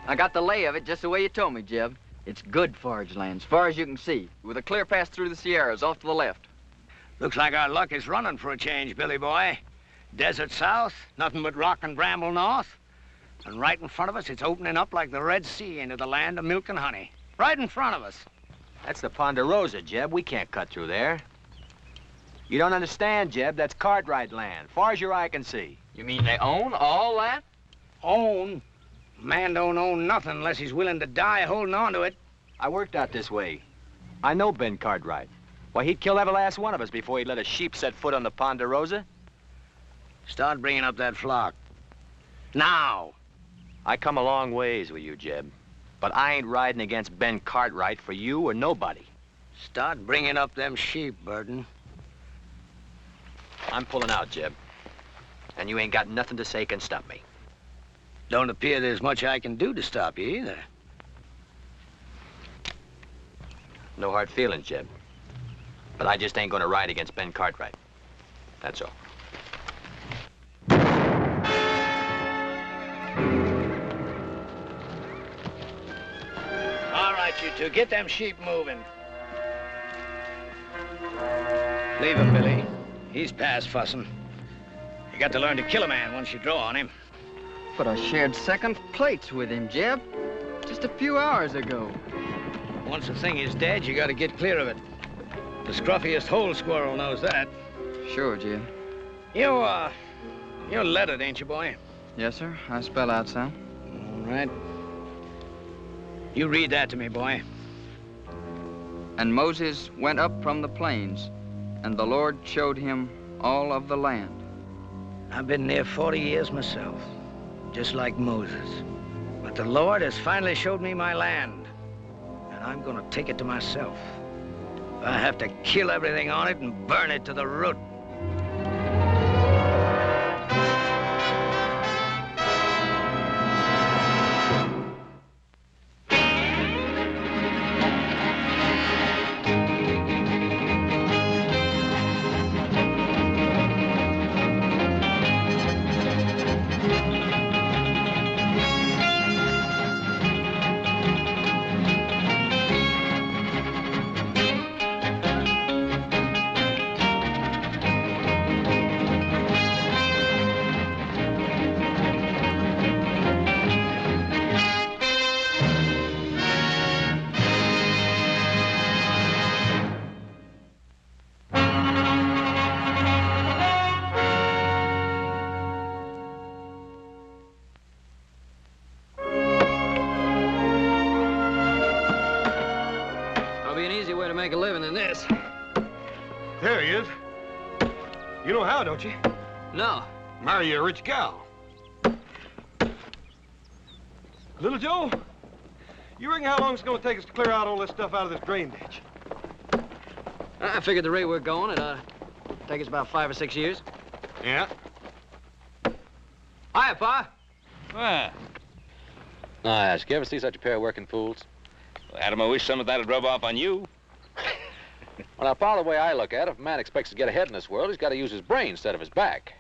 I got the lay of it just the way you told me, Jeb. It's good forage land, as far as you can see, with a clear pass through the Sierras off to the left. Looks like our luck is running for a change, Billy boy. Desert south, nothing but rock and bramble north. And right in front of us, it's opening up like the Red Sea into the land of milk and honey. Right in front of us. That's the Ponderosa, Jeb. We can't cut through there. You don't understand, Jeb. That's Cartwright land, far as your eye can see. You mean they own all that? Own? Man don't own nothing unless he's willing to die holding on to it. I worked out this way. I know Ben Cartwright. Why, he'd kill every last one of us before he'd let a sheep set foot on the Ponderosa. Start bringing up that flock. Now! I come a long ways with you, Jeb. But I ain't riding against Ben Cartwright for you or nobody. Start bringing up them sheep, Burton. I'm pulling out, Jeb. And you ain't got nothing to say can stop me. Don't appear there's much I can do to stop you either. No hard feelings, Jeb. But I just ain't gonna ride against Ben Cartwright. That's all. All right, you two, get them sheep moving. Leave him, Billy. He's past fussing. You got to learn to kill a man once you draw on him. But I shared second plates with him, Jeb. Just a few hours ago. Once a thing is dead, you got to get clear of it. The scruffiest hole squirrel knows that. Sure, Jeb. You're lettered, ain't you, boy? Yes, sir. I spell out some. All right. You read that to me, boy. And Moses went up from the plains, and the Lord showed him all of the land. I've been near 40 years myself, just like Moses. But the Lord has finally showed me my land, and I'm gonna take it to myself. I have to kill everything on it and burn it to the root. Make a living in this. There he is. You know how, don't you? No. Marry a rich gal. Little Joe, you reckon how long it's going to take us to clear out all this stuff out of this drain ditch? I figured the rate we're going, it'd take us about 5 or 6 years. Yeah. Hiya, Pa. Well. I ask, you ever see such a pair of working fools? Well, Adam, I wish some of that'd rub off on you. Well, now, Paul, the way I look at it, if a man expects to get ahead in this world, he's got to use his brain instead of his back.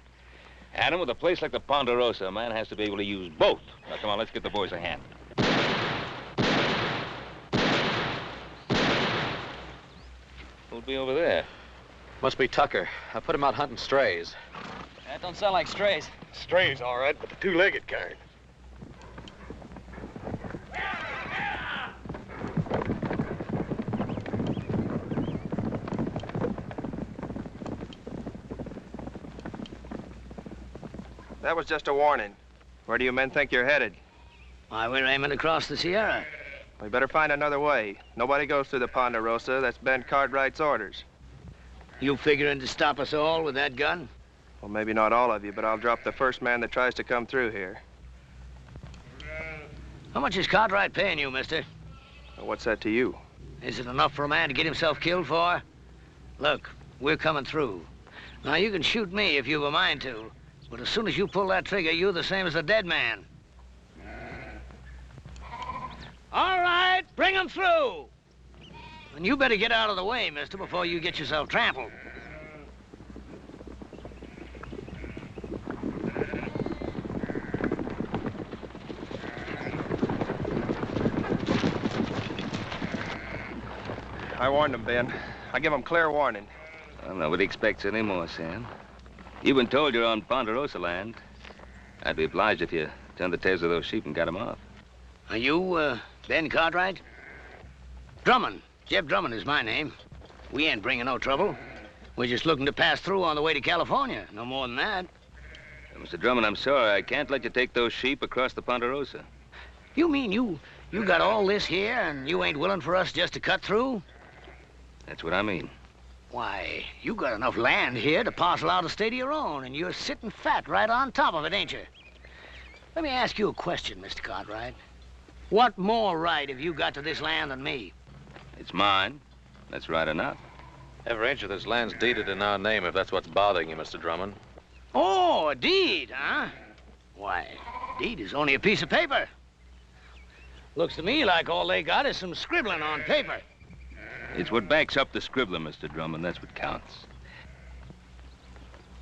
Adam, with a place like the Ponderosa, a man has to be able to use both. Now, come on, let's get the boys a hand. Who'll be over there? Must be Tucker. I put him out hunting strays. That don't sound like strays. Strays, all right, but the two-legged kind. That was just a warning. Where do you men think you're headed? Why, we're aiming across the Sierra. We better find another way. Nobody goes through the Ponderosa. That's Ben Cartwright's orders. You figuring to stop us all with that gun? Well, maybe not all of you, but I'll drop the first man that tries to come through here. How much is Cartwright paying you, mister? Well, what's that to you? Is it enough for a man to get himself killed for? Look, we're coming through. Now, you can shoot me if you've a mind to, but as soon as you pull that trigger, you're the same as a dead man. All right, bring him through. And you better get out of the way, mister, before you get yourself trampled. I warned them, Ben. I give them clear warning. Well, nobody expects any more, Sam. You've been told you're on Ponderosa land. I'd be obliged if you turned the tails of those sheep and got them off. Are you, Ben Cartwright? Drummond. Jeb Drummond is my name. We ain't bringing no trouble. We're just looking to pass through on the way to California. No more than that. Mr. Drummond, I'm sorry. I can't let you take those sheep across the Ponderosa. You mean you got all this here and you ain't willing for us just to cut through? That's what I mean. Why, you got enough land here to parcel out a state of your own, and you're sitting fat right on top of it, ain't you? Let me ask you a question, Mr. Cartwright. What more right have you got to this land than me? It's mine. That's right enough. Every inch of this land's deeded in our name, if that's what's bothering you, Mr. Drummond. Oh, a deed, huh? Why, a deed is only a piece of paper. Looks to me like all they got is some scribbling on paper. It's what backs up the scribbler, Mr. Drummond. That's what counts.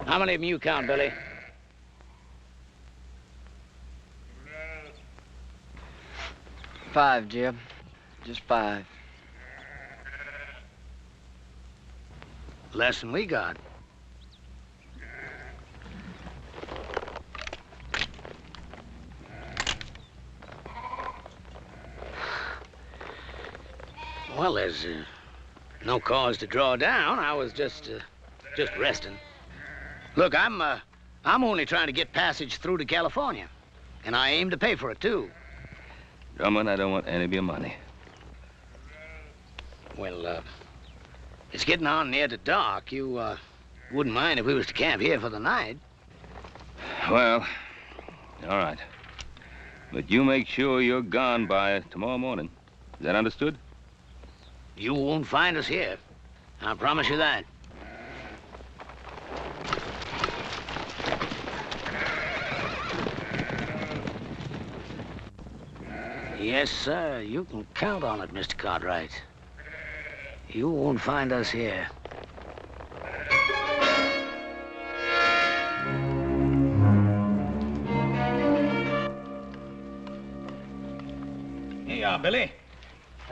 How many of them you count, Billy? Five, Jeb. Just 5. Less than we got. Well, there's no cause to draw down. I was just resting. Look, I'm only trying to get passage through to California, and I aim to pay for it too. Drummond, I don't want any of your money. Well, it's getting on near to dark. You wouldn't mind if we was to camp here for the night? Well, all right. But you make sure you're gone by tomorrow morning. Is that understood? You won't find us here. I promise you that. Yes, sir. You can count on it, Mr. Cartwright. You won't find us here. Here you are, Billy.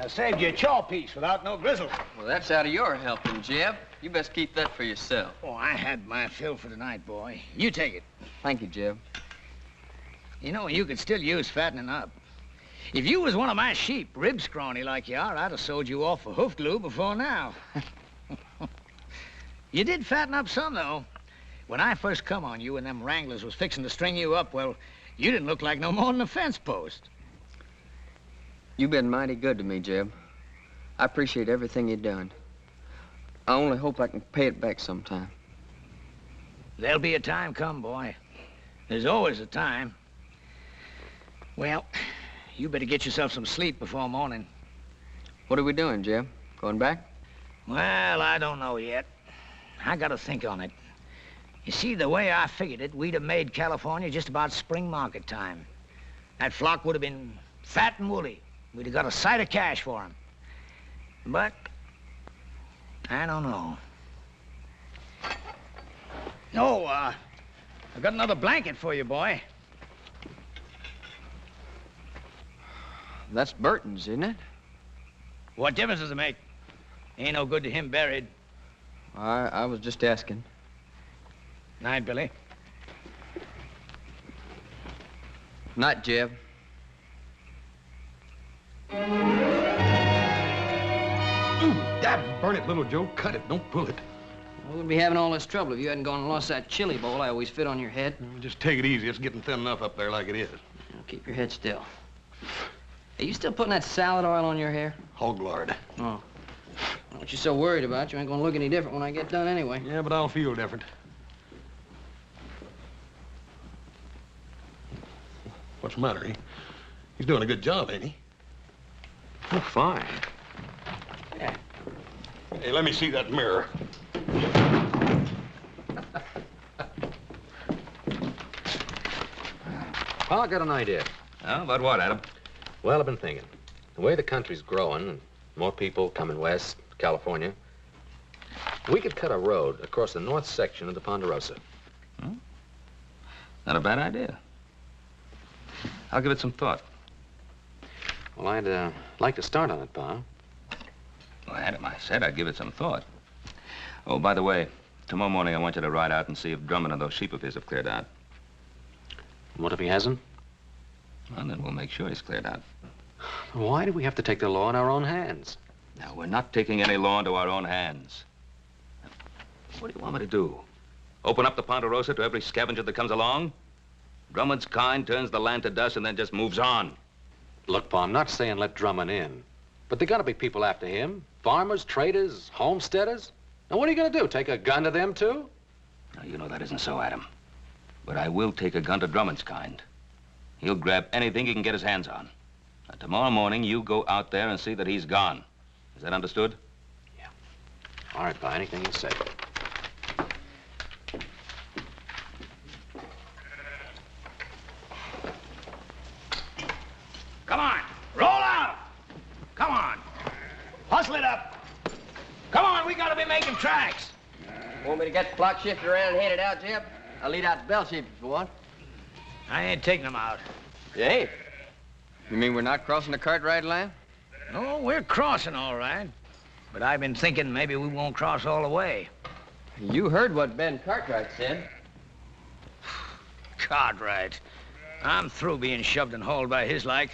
I saved you a chaw piece without no grizzle. Well, that's out of your helping, Jeb. You best keep that for yourself. Oh, I had my fill for tonight, boy. You take it. Thank you, Jeb. You know, you could still use fattening up. If you was one of my sheep, rib scrawny like you are, I'd have sold you off for hoof glue before now. You did fatten up some, though. When I first come on you and them wranglers was fixing to string you up, well, you didn't look like no more than a fence post. You've been mighty good to me, Jeb. I appreciate everything you've done. I only hope I can pay it back sometime. There'll be a time come, boy. There's always a time. Well, you better get yourself some sleep before morning. What are we doing, Jeb? Going back? Well, I don't know yet. I gotta think on it. You see, the way I figured it, we'd have made California just about spring market time. That flock would have been fat and woolly. We'd have got a sight of cash for them. But I don't know. Oh, I've got another blanket for you, boy. That's Burton's, isn't it? What difference does it make? Ain't no good to him buried. I was just asking. Night, Billy. Night, Jeb. Dad, burn it, little Joe. Cut it. Don't pull it. We wouldn't be having all this trouble if you hadn't gone and lost that chili bowl I always fit on your head. Just take it easy. It's getting thin enough up there like it is. Now, keep your head still. Are you still putting that salad oil on your hair? Hog lard. Oh. What you so worried about? You ain't gonna look any different when I get done anyway. Yeah, but I'll feel different. What's the matter? He's doing a good job, ain't he? Oh, fine. Yeah. Hey, let me see that mirror. Well, I got an idea. Oh, about what, Adam? Well, I've been thinking. The way the country's growing, and more people coming west, California, we could cut a road across the north section of the Ponderosa. Hmm? Not a bad idea. I'll give it some thought. Well, I'd like to start on it, Pa. Well, Adam, I said I'd give it some thought. Oh, by the way, tomorrow morning I want you to ride out and see if Drummond and those sheep of his have cleared out. What if he hasn't? Well, then we'll make sure he's cleared out. Why do we have to take the law in our own hands? Now, we're not taking any law into our own hands. What do you want me to do? Open up the Ponderosa to every scavenger that comes along? Drummond's kind turns the land to dust and then just moves on. Look, Pa, I'm not saying let Drummond in. But there gotta be people after him. Farmers, traders, homesteaders. Now, what are you gonna do? Take a gun to them, too? Now, you know that isn't so, Adam. But I will take a gun to Drummond's kind. He'll grab anything he can get his hands on. Now, tomorrow morning, you go out there and see that he's gone. Is that understood? Yeah. All right, Pa, anything you say. Come on, roll out! Come on, hustle it up. Come on, we gotta be making tracks. Want me to get the block shifted around and head it out, Jeb? I'll lead out the bell sheep if you want. I ain't taking them out. You ain't? You mean we're not crossing the Cartwright line? No, we're crossing all right. But I've been thinking maybe we won't cross all the way. You heard what Ben Cartwright said. Cartwright. I'm through being shoved and hauled by his like.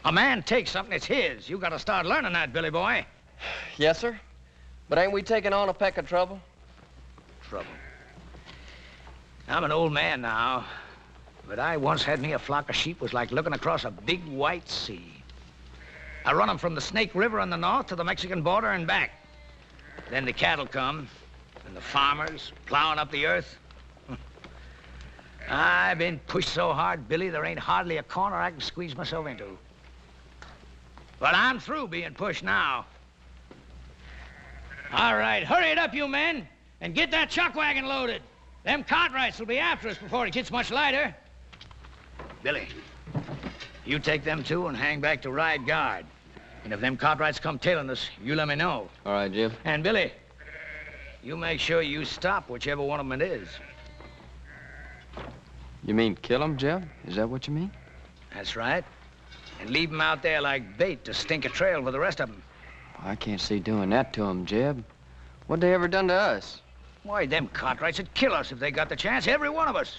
A man takes something, it's his. You gotta start learning that, Billy boy. Yes, sir. But ain't we taking on a peck of trouble? Trouble. I'm an old man now, but I once had me a flock of sheep was like looking across a big white sea. I run them from the Snake River in the north to the Mexican border and back. Then the cattle come, and the farmers plowing up the earth. I've been pushed so hard, Billy, there ain't hardly a corner I can squeeze myself into. But I'm through being pushed now. All right, hurry it up, you men, and get that chuck wagon loaded. Them Cartwrights will be after us before it gets much lighter. Billy, you take them two and hang back to ride guard. And if them Cartwrights come tailing us, you let me know. All right, Jim. And Billy, you make sure you stop whichever one of them it is. You mean kill him, Jeb? Is that what you mean? That's right. And leave them out there like bait to stink a trail for the rest of them. I can't see doing that to him, Jeb. What they ever done to us? Why, them Cartwrights would kill us if they got the chance, every one of us.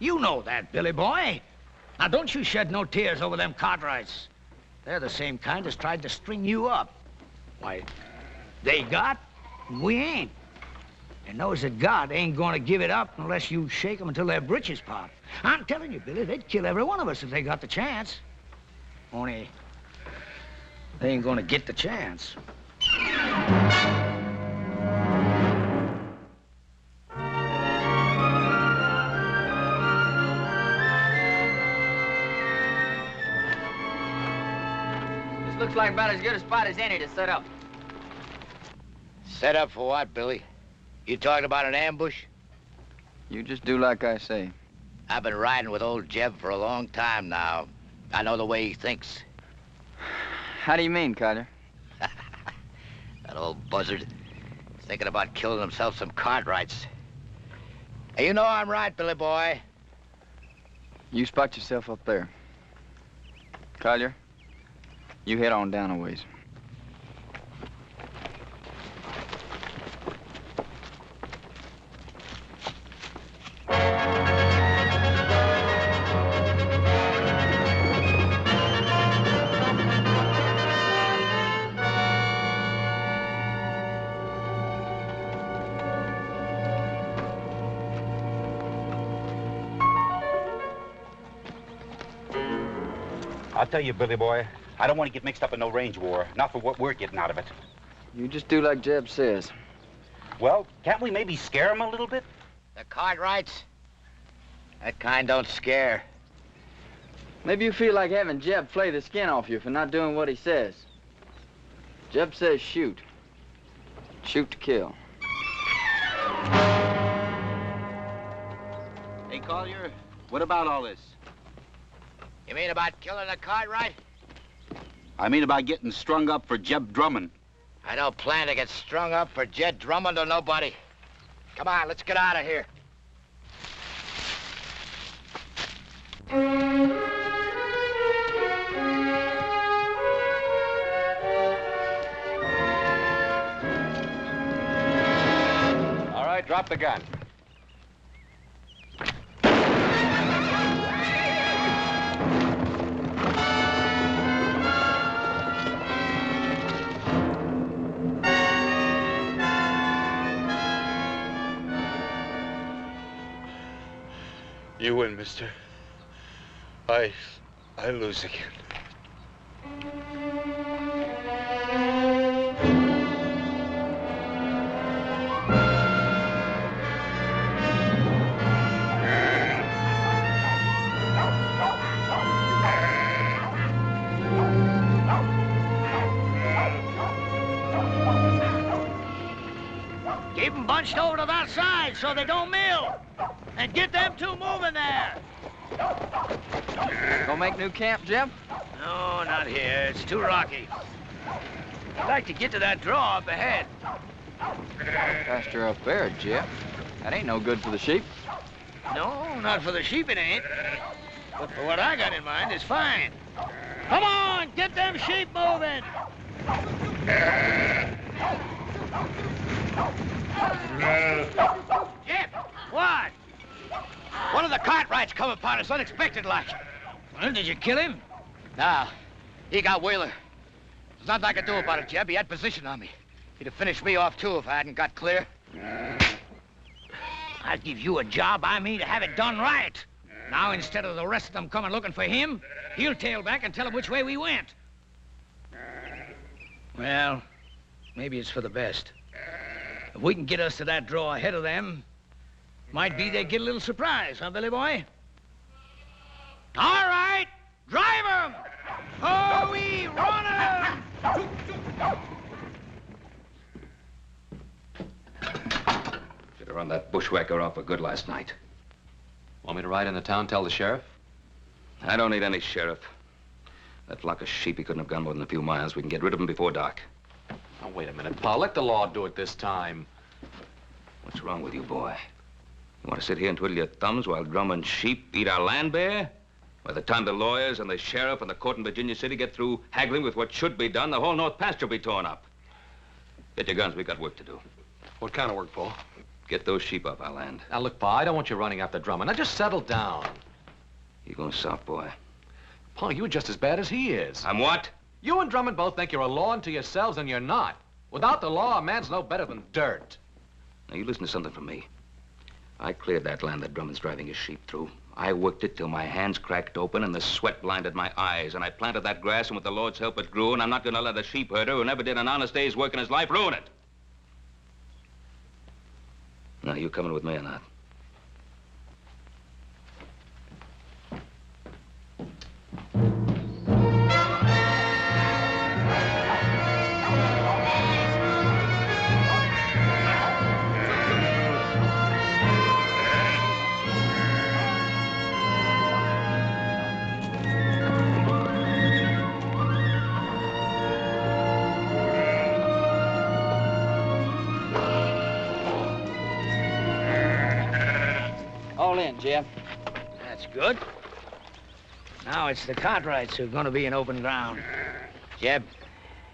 You know that, Billy boy. Now, don't you shed no tears over them Cartwrights. They're the same kind as tried to string you up. Why, they got, and we ain't. And those that got ain't gonna give it up unless you shake them until their britches pop. I'm telling you, Billy, they'd kill every one of us if they got the chance. Only, they ain't gonna get the chance. Looks like about as good a spot as any to set up. Set up for what, Billy? You talking about an ambush? You just do like I say. I've been riding with old Jeb for a long time now. I know the way he thinks. How do you mean, Carter? That old buzzard. Thinking about killing himself some Cartwrights. Hey, you know I'm right, Billy boy. You spot yourself up there. Collier, you head on down a ways. I'll tell you, Billy boy, I don't want to get mixed up in no range war. Not for what we're getting out of it. You just do like Jeb says. Well, can't we maybe scare him a little bit? The Cartwrights? That kind don't scare. Maybe you feel like having Jeb flay the skin off you for not doing what he says. Jeb says shoot. Shoot to kill. Hey, Collier, what about all this? You mean about killing the Cartwright? I mean about getting strung up for Jeb Drummond. I don't plan to get strung up for Jeb Drummond or nobody. Come on, let's get out of here. Drop the gun. You win, mister. I lose again. Keep them bunched over to that side so they don't mill. And get them two moving there. Gonna make new camp, Jeb? No, not here. It's too rocky. I'd like to get to that draw up ahead. Pasture up there, Jeb. That ain't no good for the sheep. No, not for the sheep it ain't. But for what I got in mind, it's fine. Come on, get them sheep moving. Jeb, what? One of the Cartwrights come upon us unexpected-like. Well, did you kill him? Nah, he got Wheeler. There's nothing I could do about it, Jeb. He had position on me. He'd have finished me off, too, if I hadn't got clear. I'd give you a job, I mean, to have it done right. Now, instead of the rest of them coming looking for him, he'll tail back and tell them which way we went. Well, maybe it's for the best. If we can get us to that draw ahead of them, might be they get a little surprise, huh, Billy boy? All right, drive 'em! Oh, we run 'em! Should have run that bushwhacker off for good last night. Want me to ride into town, tell the sheriff? I don't need any sheriff. That flock of sheep, he couldn't have gone more than a few miles. We can get rid of them before dark. Now, wait a minute, Pa. Let the law do it this time. What's wrong with you, boy? You want to sit here and twiddle your thumbs while Drummond's sheep eat our land bare? By the time the lawyers and the sheriff and the court in Virginia City get through haggling with what should be done, the whole North Pasture will be torn up. Get your guns. We've got work to do. What kind of work, Pa? Get those sheep off our land. Now, look, Pa, I don't want you running after Drummond. Now, just settle down. You going soft, boy? Pa, you're just as bad as he is. I'm what? You and Drummond both think you're a law unto yourselves, and you're not. Without the law, a man's no better than dirt. Now, you listen to something from me. I cleared that land that Drummond's driving his sheep through. I worked it till my hands cracked open and the sweat blinded my eyes. And I planted that grass, and with the Lord's help, it grew, and I'm not going to let a sheep herder who never did an honest day's work in his life ruin it. Now, you coming with me or not? All in, Jeb. That's good. Now it's the Cartwrights who are going to be in open ground. Jeb,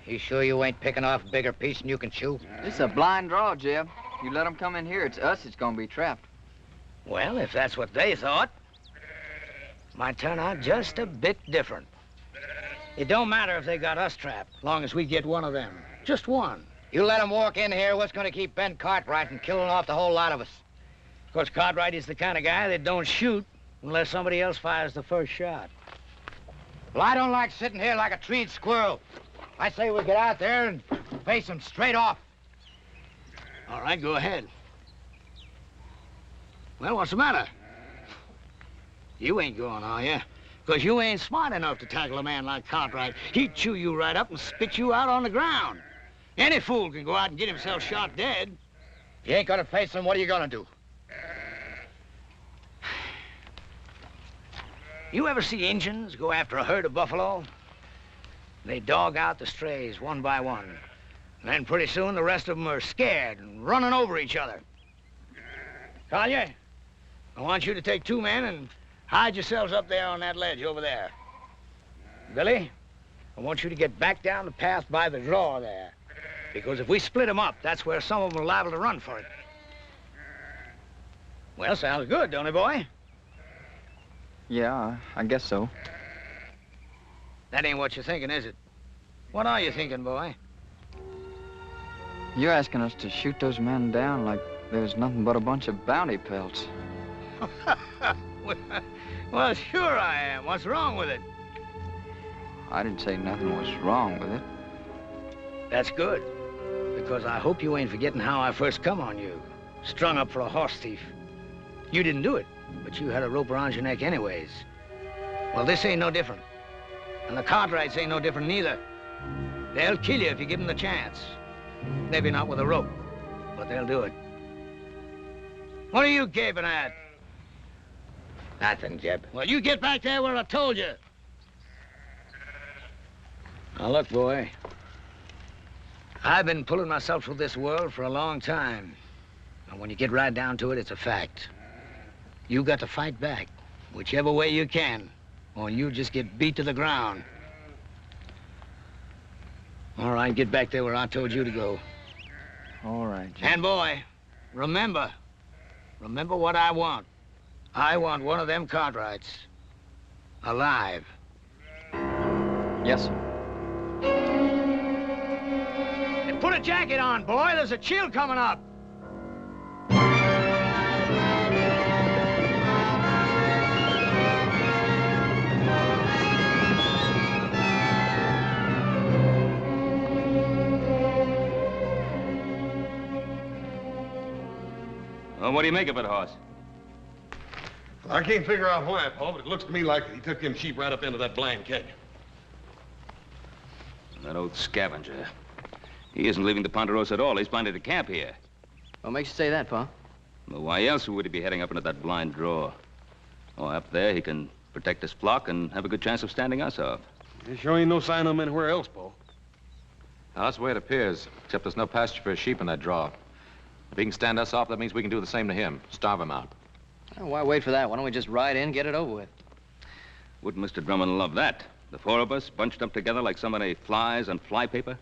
you sure you ain't picking off a bigger piece than you can chew? It's a blind draw, Jeb. You let them come in here, it's us that's gonna be trapped. Well, if that's what they thought, might turn out just a bit different. It don't matter if they got us trapped, long as we get one of them. Just one. You let them walk in here, what's going to keep Ben Cartwright from killing off the whole lot of us? Of course, Cartwright is the kind of guy that don't shoot unless somebody else fires the first shot. Well, I don't like sitting here like a treed squirrel. I say we get out there and face them straight off. All right, go ahead. Well, what's the matter? You ain't going, are you? Because you ain't smart enough to tackle a man like Cartwright. He'd chew you right up and spit you out on the ground. Any fool can go out and get himself shot dead. If you ain't gonna face them, what are you gonna do? You ever see Injuns go after a herd of buffalo? They dog out the strays one by one. And then pretty soon the rest of them are scared and running over each other. Collier, I want you to take 2 men and hide yourselves up there on that ledge over there. Billy, I want you to get back down the path by the draw there. Because if we split them up, that's where some of them are liable to run for it. Well, sounds good, don't it, boy? Yeah, I guess so. That ain't what you're thinking, is it? What are you thinking, boy? You're asking us to shoot those men down like there's nothing but a bunch of bounty pelts. Well, sure I am. What's wrong with it? I didn't say nothing was wrong with it. That's good. Because I hope you ain't forgetting how I first come on you. Strung up for a horse thief. You didn't do it, but you had a rope around your neck anyways. Well, this ain't no different. And the Cartwrights ain't no different neither. They'll kill you if you give them the chance. Maybe not with a rope, but they'll do it. What are you gaping at? Nothing, Jeb. Well, you get back there where I told you. Now, look, boy. I've been pulling myself through this world for a long time. And when you get right down to it, it's a fact. You got to fight back, whichever way you can, or you just get beat to the ground. All right, get back there where I told you to go. All right, Jeb. And, boy, remember what I want. I want one of them Cartwrights alive. Yes, sir. And put a jacket on, boy. There's a chill coming up. Well, what do you make of it, Hoss? I can't figure out why, Paul, but it looks to me like he took them sheep right up into that blind canyon. That old scavenger. He isn't leaving the Ponderosa at all. He's planted a camp here. What makes you say that, Pa? Well, why else would he be heading up into that blind draw? Oh, up there he can protect his flock and have a good chance of standing us off. There sure ain't no sign of him anywhere else, Paul. Now, that's the way it appears, except there's no pasture for his sheep in that draw. If he can stand us off, that means we can do the same to him. Starve him out. Oh, why wait for that? Why don't we just ride in, get it over with? Wouldn't Mr. Drummond love that? The four of us bunched up together like so many flies on flypaper?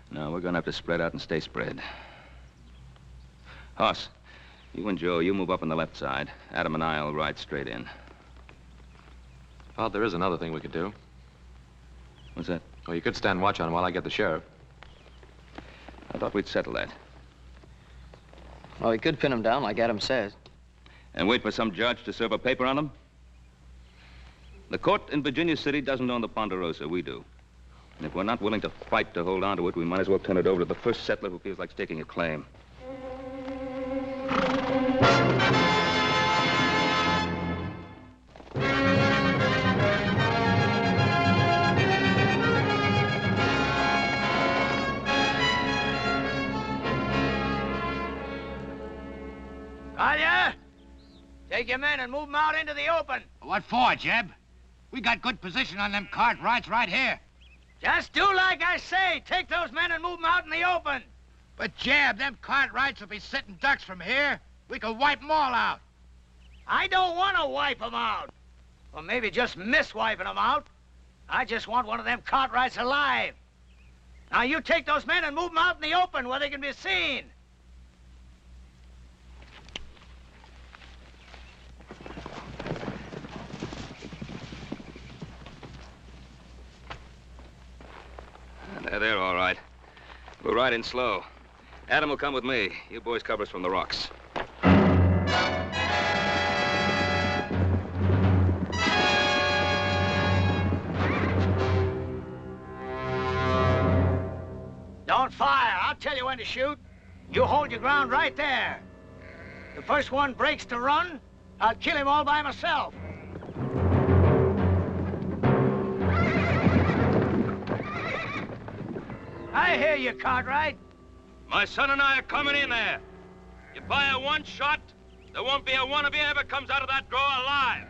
No, we're gonna have to spread out and stay spread. Hoss, you and Joe, you move up on the left side. Adam and I'll ride straight in. Well, there is another thing we could do. What's that? Well, you could stand watch on him while I get the sheriff. I thought we'd settle that. Well, we could pin him down like Adam says. And wait for some judge to serve a paper on him? The court in Virginia City doesn't own the Ponderosa. We do. And if we're not willing to fight to hold on to it, we might as well turn it over to the first settler who feels like staking a claim. Talia, take your men and move them out into the open. What for, Jeb? We got good position on them Cartwrights right here. Just do like I say. Take those men and move them out in the open. But, Jeb, them Cartwrights will be sitting ducks from here. We could wipe them all out. I don't want to wipe them out. Or maybe just miss wiping them out. I just want one of them Cartwrights alive. Now, you take those men and move them out in the open where they can be seen. They're all right. We'll ride in slow. Adam will come with me. You boys cover us from the rocks. Don't fire. I'll tell you when to shoot. You hold your ground right there. The first one breaks to run, I'll kill him all by myself. I hear you, Cartwright. My son and I are coming in there. You fire one shot, there won't be a one of you ever comes out of that draw alive.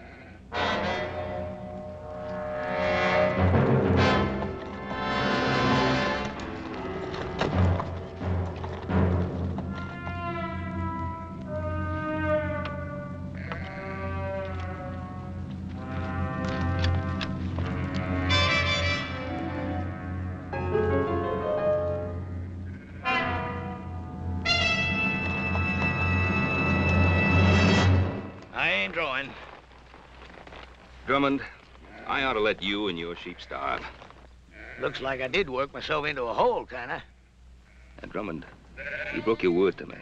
Drummond, I ought to let you and your sheep starve. Looks like I did work myself into a hole, kinda. And Drummond, you broke your word to me.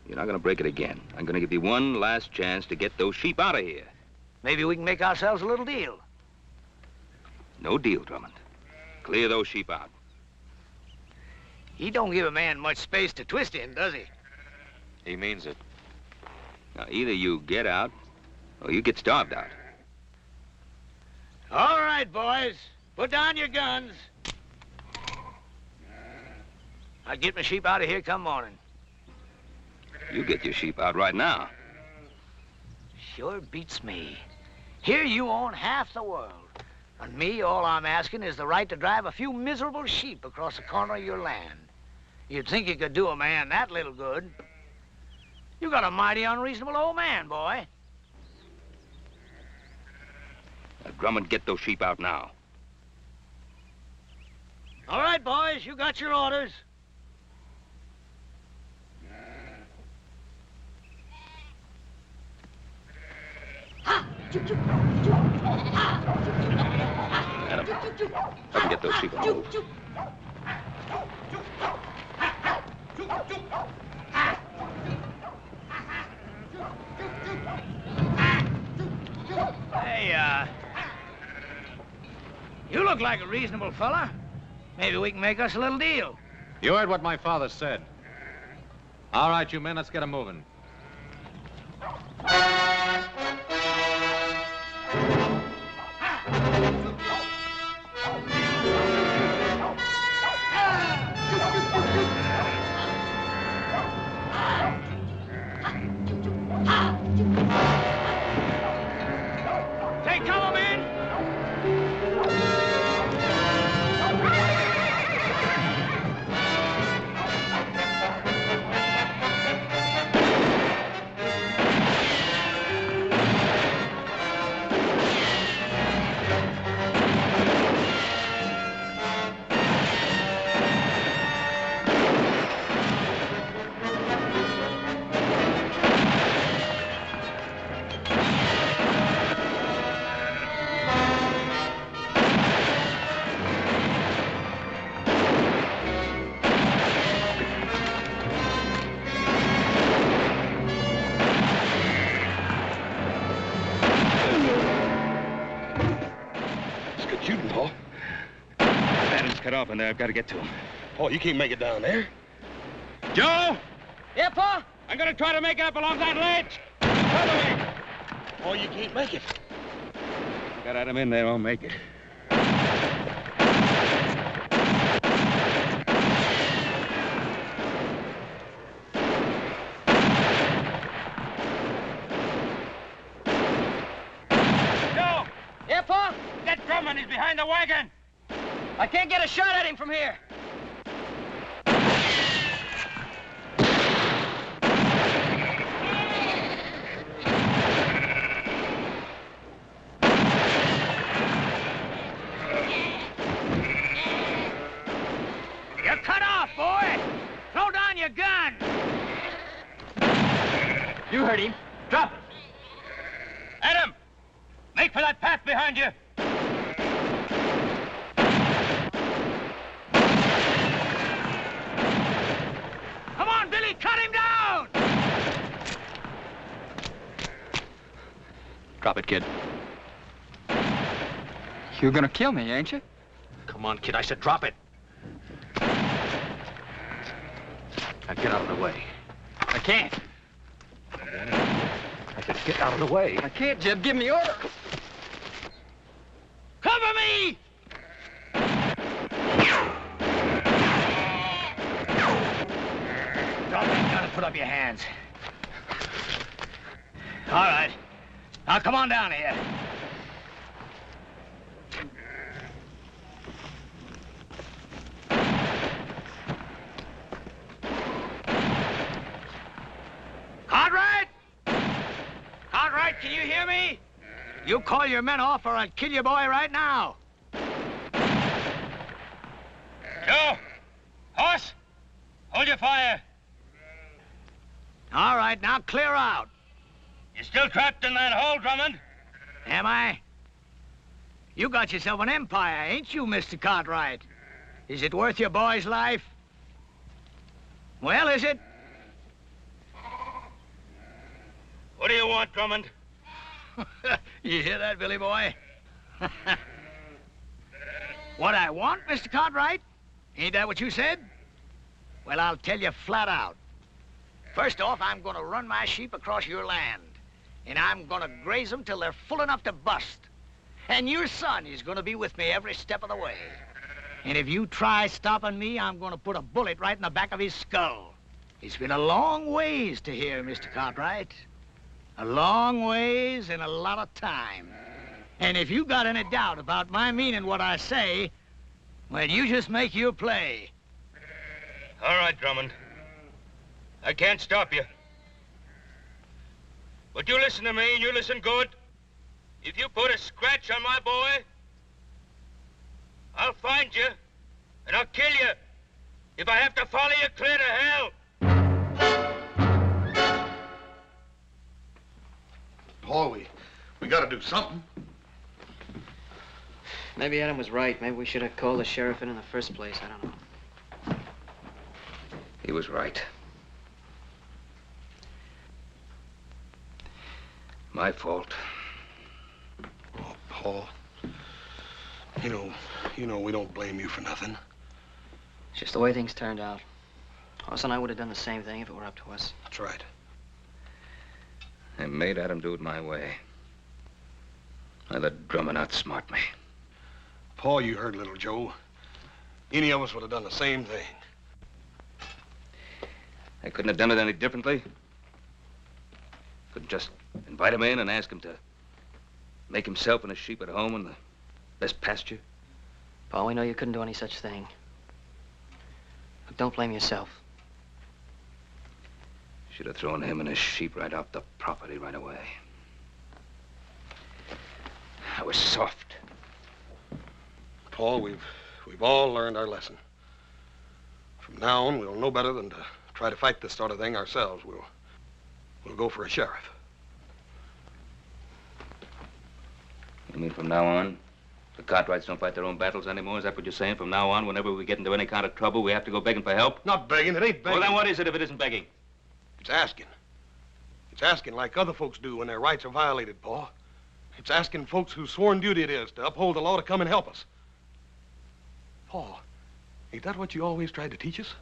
You're not gonna break it again. I'm gonna give you one last chance to get those sheep out of here. Maybe we can make ourselves a little deal. No deal, Drummond. Clear those sheep out. He don't give a man much space to twist in, does he? He means it. Now, either you get out, or you get starved out. All right, boys. Put down your guns. I'll get my sheep out of here come morning. You get your sheep out right now. Sure beats me. Here you own half the world. And me, all I'm asking is the right to drive a few miserable sheep across the corner of your land. You'd think you could do a man that little good. You got a mighty unreasonable old man, boy. Now, Drummond, get those sheep out now. All right, boys, you got your orders. Adam, I can get those sheep on the move. Hey, you look like a reasonable fella. Maybe we can make us a little deal. You heard what my father said. All right, you men, let's get 'em moving. Take cover, men! Shooting, Paul. Landon's cut off in there. I've got to get to him. Paul, you can't make it down there. Joe! Yeah, Pa? I'm going to try to make it up along that ledge. Follow me. Paul, you can't make it. Got Adam in there, I'll make it. Joe! Yeah, Pa? That Drummond is behind the wagon. I can't get a shot at him from here. You're cut off, boy. Throw down your gun. You heard him. Drop it. Adam, make for that path behind you. Come on, Billy, cut him down! Drop it, kid. You're gonna kill me, ain't you? Come on, kid, I said drop it. Now get out of the way. I can't. I said get out of the way. I can't, Jeb. Give me order. Cover me! Drop that gun and put up your hands. All right. Now come on down here. Cartwright! Cartwright, can you hear me? You call your men off or I'll kill your boy right now. Joe! Horse! Hold your fire. All right, now clear out. You're still trapped in that hole, Drummond? Am I? You got yourself an empire, ain't you, Mr. Cartwright? Is it worth your boy's life? Well, is it? What do you want, Drummond? You hear that, Billy boy? What I want, Mr. Cartwright? Ain't that what you said? Well, I'll tell you flat out. First off, I'm gonna run my sheep across your land. And I'm gonna graze them till they're full enough to bust. And your son is gonna be with me every step of the way. And if you try stopping me, I'm gonna put a bullet right in the back of his skull. It's been a long ways to here, Mr. Cartwright. A long ways and a lot of time. And if you got any doubt about my meaning what I say, well, you just make your play. All right, Drummond. I can't stop you. But you listen to me, and you listen good. If you put a scratch on my boy, I'll find you, and I'll kill you. If I have to follow you clear to hell. Paul, we gotta do something. Maybe Adam was right. Maybe we should have called the sheriff in the first place. I don't know. He was right. My fault. Oh, Paul. You know we don't blame you for nothing. It's just the way things turned out. Us and I would have done the same thing if it were up to us. That's right. I made Adam do it my way. I let Drummond outsmart me. Paul, you heard little Joe. Any of us would have done the same thing. I couldn't have done it any differently. Couldn't just invite him in and ask him to make himself and his sheep at home in the best pasture. Paul, we know you couldn't do any such thing. Look, don't blame yourself. Should have thrown him and his sheep right off the property right away. I was soft. Paul, we've all learned our lesson. From now on, we'll know better than to try to fight this sort of thing ourselves. We'll go for a sheriff. You mean from now on, the Cartwrights don't fight their own battles anymore? Is that what you're saying? From now on, whenever we get into any kind of trouble, we have to go begging for help? Not begging. It ain't begging. Well, then what is it if it isn't begging? It's asking. It's asking like other folks do when their rights are violated, Paul. It's asking folks whose sworn duty it is to uphold the law to come and help us. Paul, ain't that what you always tried to teach us?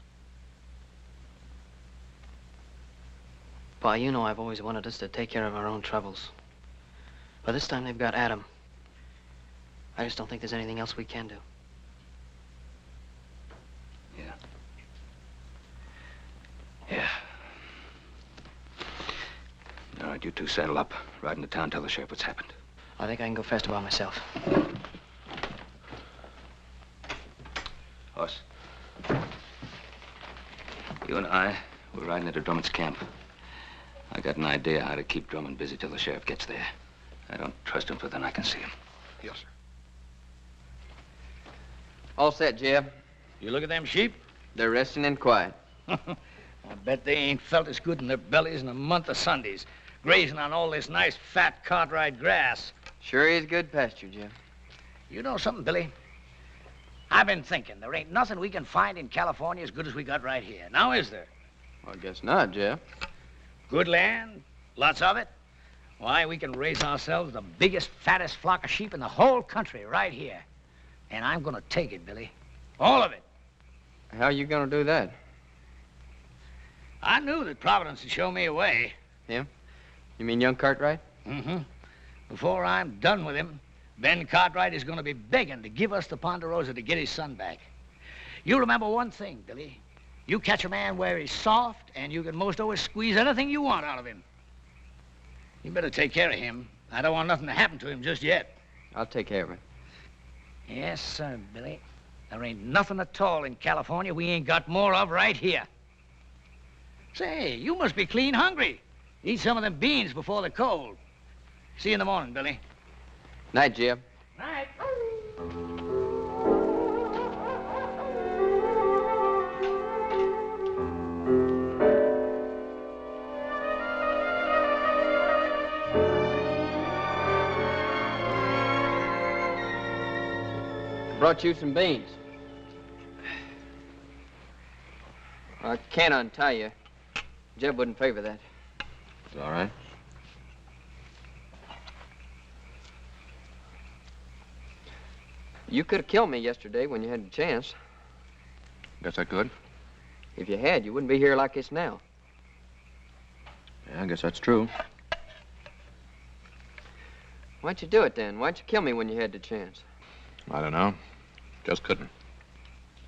Pa, you know I've always wanted us to take care of our own troubles. But this time they've got Adam. I just don't think there's anything else we can do. Yeah. All right, you two saddle up. Ride into town, tell the sheriff what's happened. I think I can go faster by myself. Horse. You and I, we're riding into Drummond's camp. I got an idea how to keep Drummond busy till the sheriff gets there. I don't trust him, but then I can see him. Yes, sir. All set, Jeb. You look at them sheep? They're resting and quiet. I bet they ain't felt as good in their bellies in a month of Sundays, grazing on all this nice, fat Cartwright grass. Sure is good pasture, Jeb. You know something, Billy? I've been thinking there ain't nothing we can find in California as good as we got right here. Now, is there? Well, I guess not, Jeb. Good land, lots of it. Why, we can raise ourselves the biggest, fattest flock of sheep in the whole country right here. And I'm gonna take it, Billy. All of it. How are you gonna do that? I knew that Providence would show me a way. Him? You mean young Cartwright? Mm-hmm. Before I'm done with him, Ben Cartwright is gonna be begging to give us the Ponderosa to get his son back. You remember one thing, Billy. You catch a man where he's soft, and you can most always squeeze anything you want out of him. You better take care of him. I don't want nothing to happen to him just yet. I'll take care of him. Yes, sir, Billy. There ain't nothing at all in California we ain't got more of right here. Say, you must be clean hungry. Eat some of them beans before they're cold. See you in the morning, Billy. Night, Jeb. Night. brought you some beans. I can't untie you. Jeb wouldn't favor that. It's all right. You could have killed me yesterday when you had the chance. Guess I could. If you had, you wouldn't be here like this now. Yeah, I guess that's true. Why'd you do it then? Why'd you kill me when you had the chance? I don't know. Just couldn't.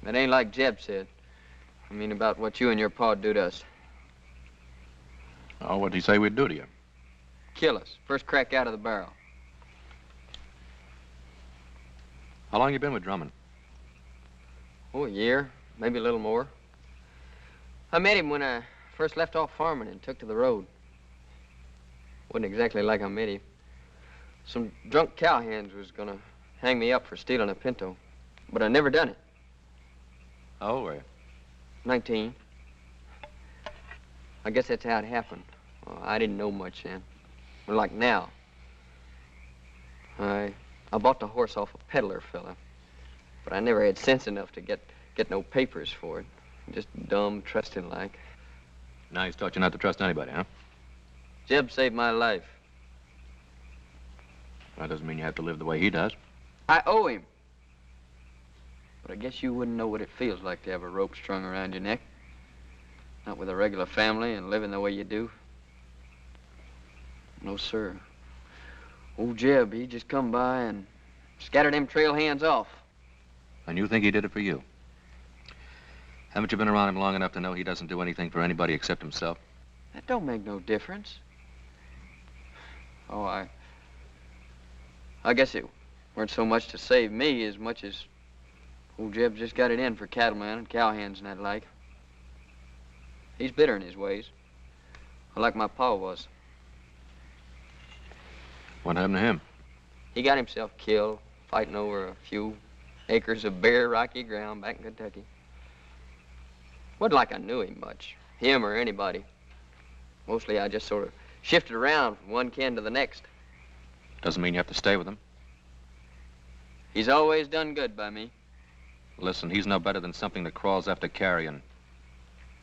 That ain't like Jeb said. I mean about what you and your pa'd do to us. Oh, what'd he say we'd do to you? Kill us. First crack out of the barrel. How long you been with Drummond? Oh, a year, maybe a little more. I met him when I first left off farming and took to the road. Wasn't exactly like I met him. Some drunk cowhands was gonna hang me up for stealing a pinto, but I never done it. How old were you? 19. I guess that's how it happened. Well, I didn't know much then. But like now. I bought the horse off a peddler fella, but I never had sense enough to get no papers for it. Just dumb, trusting like. Now he's taught you not to trust anybody, huh? Jeb saved my life. That doesn't mean you have to live the way he does. I owe him. But I guess you wouldn't know what it feels like to have a rope strung around your neck. Not with a regular family and living the way you do. No, sir. Old Jeb, he just come by and scattered them trail hands off. And you think he did it for you? Haven't you been around him long enough to know he doesn't do anything for anybody except himself? That don't make no difference. Oh, I guess it weren't so much to save me as much as old Jeb just got it in for cattlemen and cowhands and that like. He's bitter in his ways, like my pa was. What happened to him? He got himself killed fighting over a few acres of bare, rocky ground back in Kentucky. Wasn't like I knew him much, him or anybody. Mostly I just sort of shifted around from one kin to the next. Doesn't mean you have to stay with him. He's always done good by me. Listen, he's no better than something that crawls after carrion.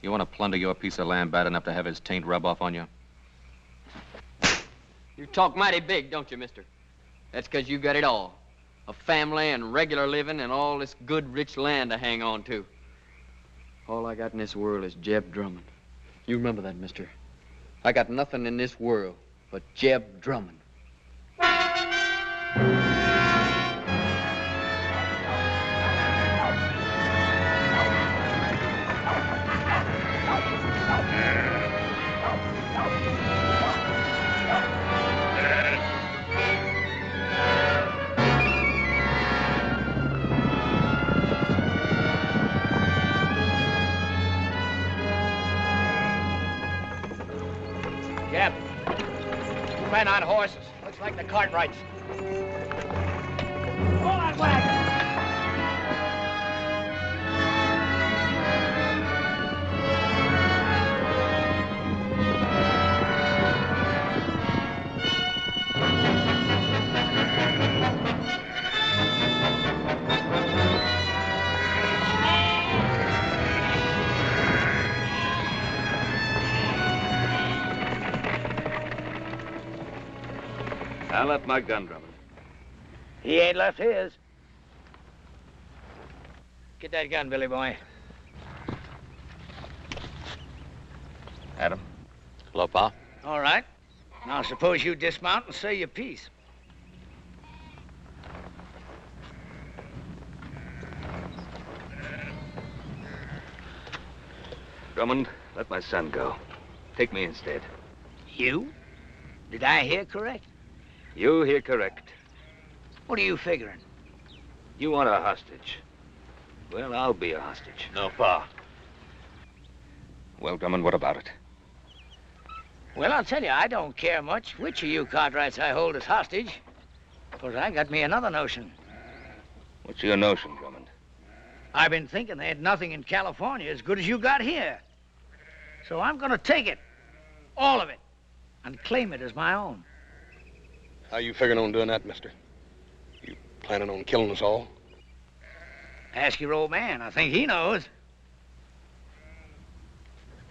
You want to plunder your piece of land bad enough to have his taint rub off on you? You talk mighty big, don't you, mister? That's 'cause you got it all. A family and regular living and all this good, rich land to hang on to. All I got in this world is Jeb Drummond. You remember that, mister. I got nothing in this world but Jeb Drummond. Jeb, 2 men on horses. Looks like the Cartwrights. Hold on, wagon! I left my gun, Drummond. He ain't left his. Get that gun, Billy boy. Adam. Hello, Pa. All right. Now suppose you dismount and say your piece. Drummond, let my son go. Take me instead. You? Did I hear correct? You hear correct. What are you figuring? You want a hostage. Well, I'll be a hostage. No, Pa. Well, Drummond, what about it? Well, I'll tell you, I don't care much which of you Cartwrights I hold as hostage. Because I got me another notion. What's your notion, Drummond? I've been thinking they had nothing in California as good as you got here. So I'm going to take it. All of it. And claim it as my own. How you figuring on doing that, mister? You planning on killing us all? Ask your old man. I think he knows.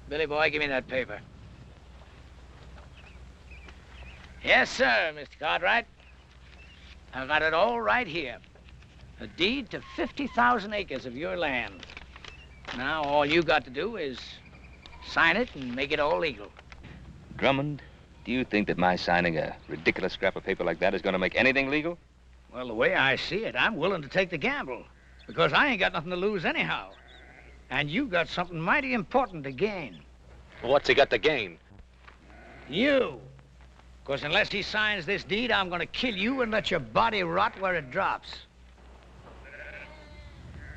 Billy boy, give me that paper. Yes, sir, Mr. Cartwright. I've got it all right here. A deed to 50,000 acres of your land. Now, all you got to do is sign it and make it all legal. Drummond, do you think that my signing a ridiculous scrap of paper like that is going to make anything legal? Well, the way I see it, I'm willing to take the gamble. Because I ain't got nothing to lose anyhow. And you got something mighty important to gain. What's he got to gain? You. Because unless he signs this deed, I'm going to kill you and let your body rot where it drops.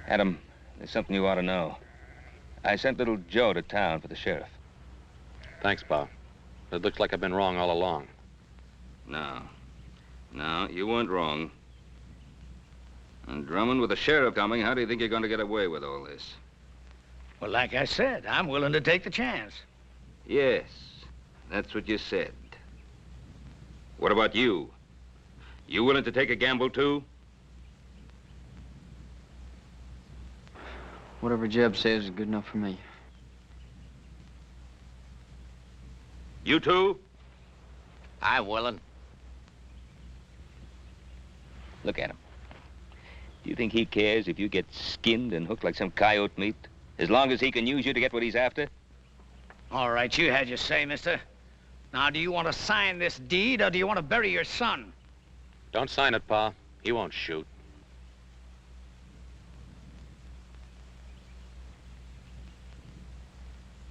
Adam, there's something you ought to know. I sent little Joe to town for the sheriff. Thanks, Pa. It looks like I've been wrong all along. No, you weren't wrong. And Drummond, with the sheriff coming, how do you think you're going to get away with all this? Well, like I said, I'm willing to take the chance. Yes, that's what you said. What about you? You willing to take a gamble, too? Whatever Jeb says is good enough for me. You too? I'm willing. Look at him. Do you think he cares if you get skinned and hooked like some coyote meat? As long as he can use you to get what he's after? All right, you had your say, mister. Now, do you want to sign this deed, or do you want to bury your son? Don't sign it, Pa. He won't shoot.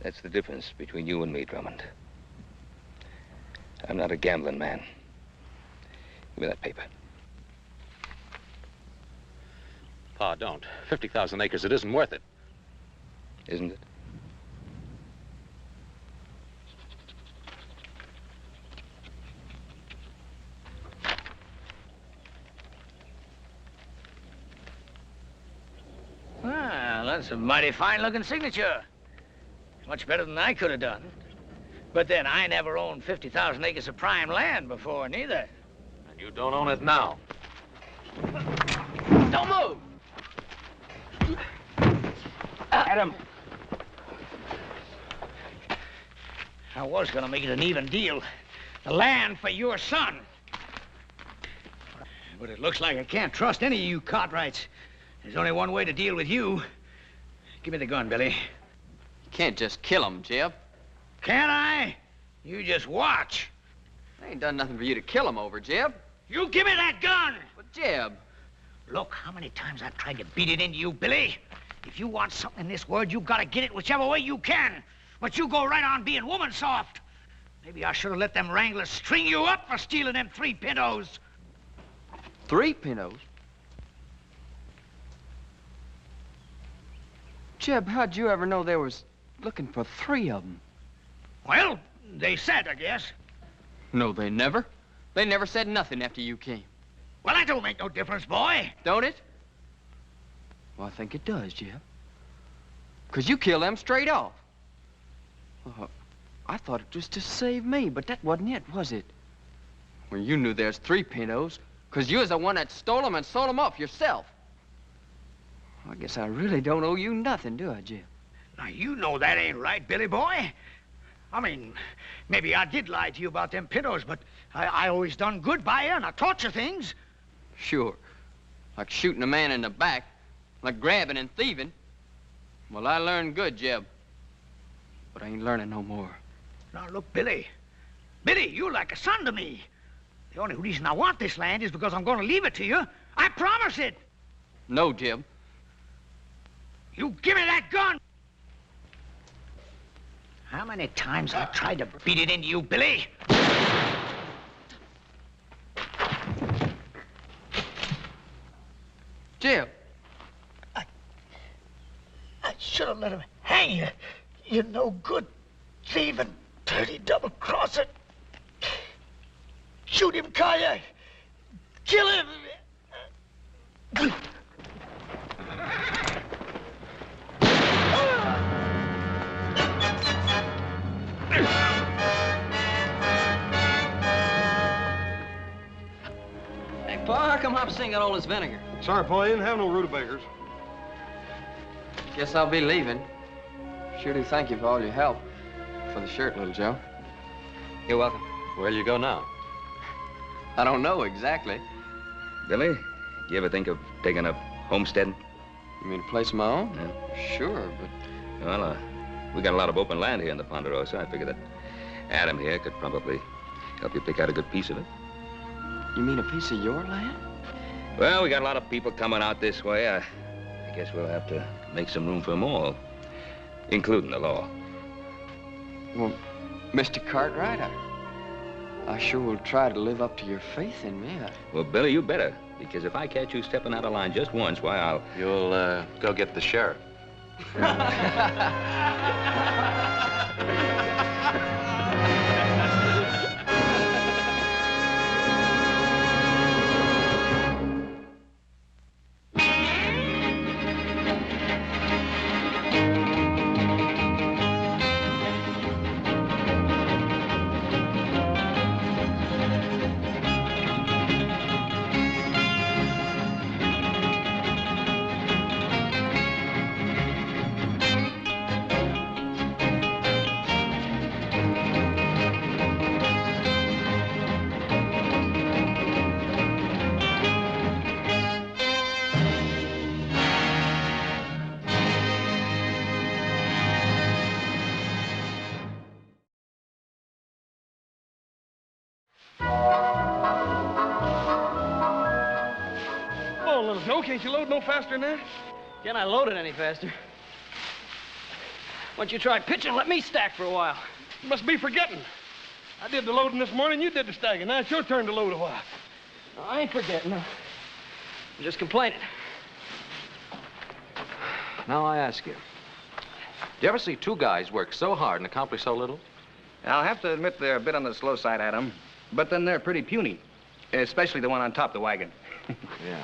That's the difference between you and me, Drummond. I'm not a gambling man. Give me that paper. Pa, don't. 50,000 acres, it isn't worth it. Isn't it? Well, that's a mighty fine-looking signature. Much better than I could have done. But then, I never owned 50,000 acres of prime land before, neither. And you don't own it now. Don't move! Adam. I was gonna make it an even deal. The land for your son. But it looks like I can't trust any of you Cartwrights. There's only one way to deal with you. Give me the gun, Billy. You can't just kill him, Jeb. Can't I? You just watch. I ain't done nothing for you to kill him over, Jeb. You give me that gun! But, Jeb... Look, how many times I've tried to beat it into you, Billy. If you want something in this world, you've got to get it whichever way you can. But you go right on being woman soft. Maybe I should have let them wranglers string you up for stealing them 3 pintos. 3 pintos? Jeb, how'd you ever know they was looking for 3 of them? Well, they said, I guess. No, they never. They never said nothing after you came. Well, that don't make no difference, boy. Don't it? Well, I think it does, Jeb. 'Cause you killed them straight off. I thought it was to save me, but that wasn't it, was it? Well, you knew there's 3 pintos, 'cause you was the one that stole them and sold them off yourself. I guess I really don't owe you nothing, do I, Jeb? Now, you know that ain't right, Billy boy. I mean, maybe I did lie to you about them pintos, but I always done good by you, and I taught you things. Sure. Like shooting a man in the back, like grabbing and thieving. Well, I learned good, Jeb. But I ain't learning no more. Now, look, Billy. Billy, you're like a son to me. The only reason I want this land is because I'm going to leave it to you. I promise it. No, Jeb. You give me that gun! How many times I've tried to beat it into you, Billy? Jeb. I should have let him hang you. You're no good thieving, dirty double-crosser. Shoot him, Kaya. Kill him. Hey, Pa, how come Hop's got all this vinegar? Sorry, Pa, you didn't have no rutabagas. Guess I'll be leaving. Sure do thank you for all your help. For the shirt, little Joe. You're welcome. Where'll you go now? I don't know exactly. Billy, do you ever think of taking up homesteading? You mean a place of my own? Yeah. Sure, but... Well, we got a lot of open land here in the Ponderosa. I figure that Adam here could probably help you pick out a good piece of it. You mean a piece of your land? Well, we got a lot of people coming out this way. I guess we'll have to make some room for them all, including the law. Well, Mr. Cartwright, I sure will try to live up to your faith in me. Well, Billy, you better, because if I catch you stepping out of line just once, why, I'll... You'll, go get the sheriff. Oh, little Joe, can't you load no faster than that? Can I load it any faster? Why don't you try pitching and let me stack for a while? You must be forgetting. I did the loading this morning, you did the stacking. Now it's your turn to load a while. No, I ain't forgetting. I'm just complaining. Now I ask you, do you ever see two guys work so hard and accomplish so little? I'll have to admit they're a bit on the slow side, Adam. But then they're pretty puny, especially the one on top of the wagon. Yeah.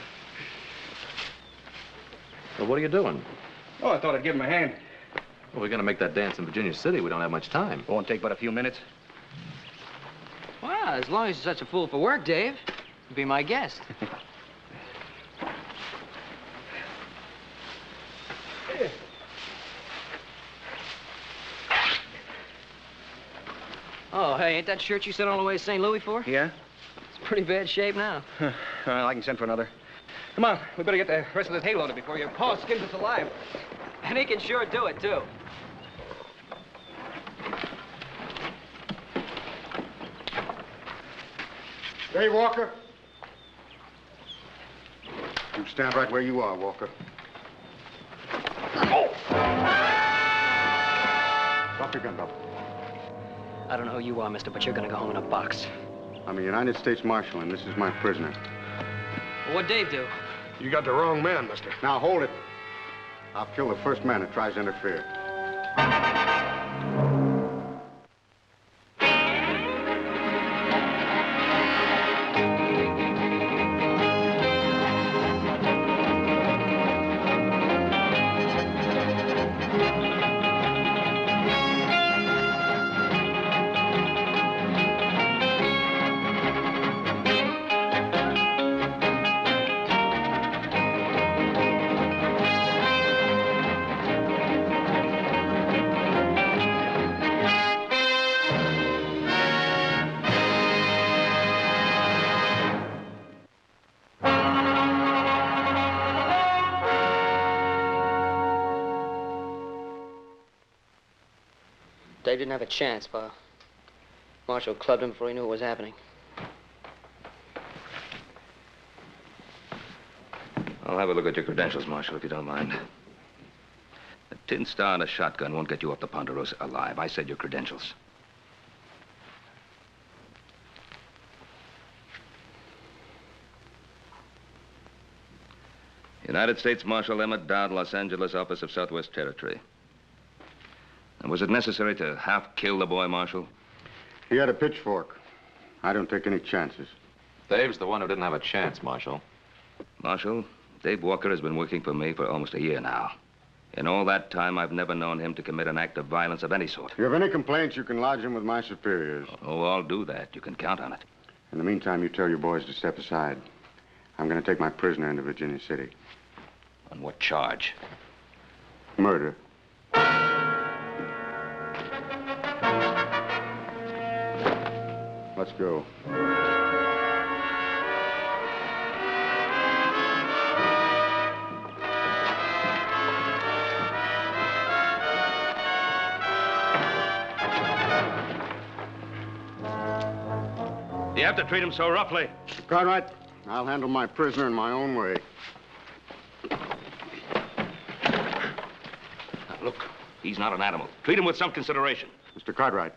Well, what are you doing? Oh, I thought I'd give him a hand. Well, we're going to make that dance in Virginia City. We don't have much time. Won't take but a few minutes. Well, as long as you're such a fool for work, Dave, be my guest. Oh, hey, ain't that shirt you sent all the way to St. Louis for? Yeah? It's pretty bad shape now. Well, I can send for another. Come on, we better get the rest of this hay loaded before your paw skins us alive. And he can sure do it, too. Hey, Walker. You stand right where you are, Walker. Drop your gun, Bob. I don't know who you are, mister, but you're gonna go home in a box. I'm a United States Marshal, and this is my prisoner. Well, what'd Dave do? You got the wrong man, mister. Now, hold it. I'll kill the first man that tries to interfere. Dave didn't have a chance, Pa. Marshall clubbed him before he knew what was happening. I'll have a look at your credentials, Marshal, if you don't mind. A tin star and a shotgun won't get you off the Ponderosa alive. I said your credentials. United States Marshal Emmett Dowd, Los Angeles, Office of Southwest Territory. And was it necessary to half kill the boy, Marshal? He had a pitchfork. I don't take any chances. Dave's the one who didn't have a chance, Marshal. Marshal, Dave Walker has been working for me for almost a year now. In all that time, I've never known him to commit an act of violence of any sort. If you have any complaints, you can lodge them with my superiors. Oh, I'll do that. You can count on it. In the meantime, you tell your boys to step aside. I'm going to take my prisoner into Virginia City. On what charge? Murder. Let's go. You have to treat him so roughly. Mr. Cartwright, I'll handle my prisoner in my own way. Look, he's not an animal. Treat him with some consideration. Mr. Cartwright,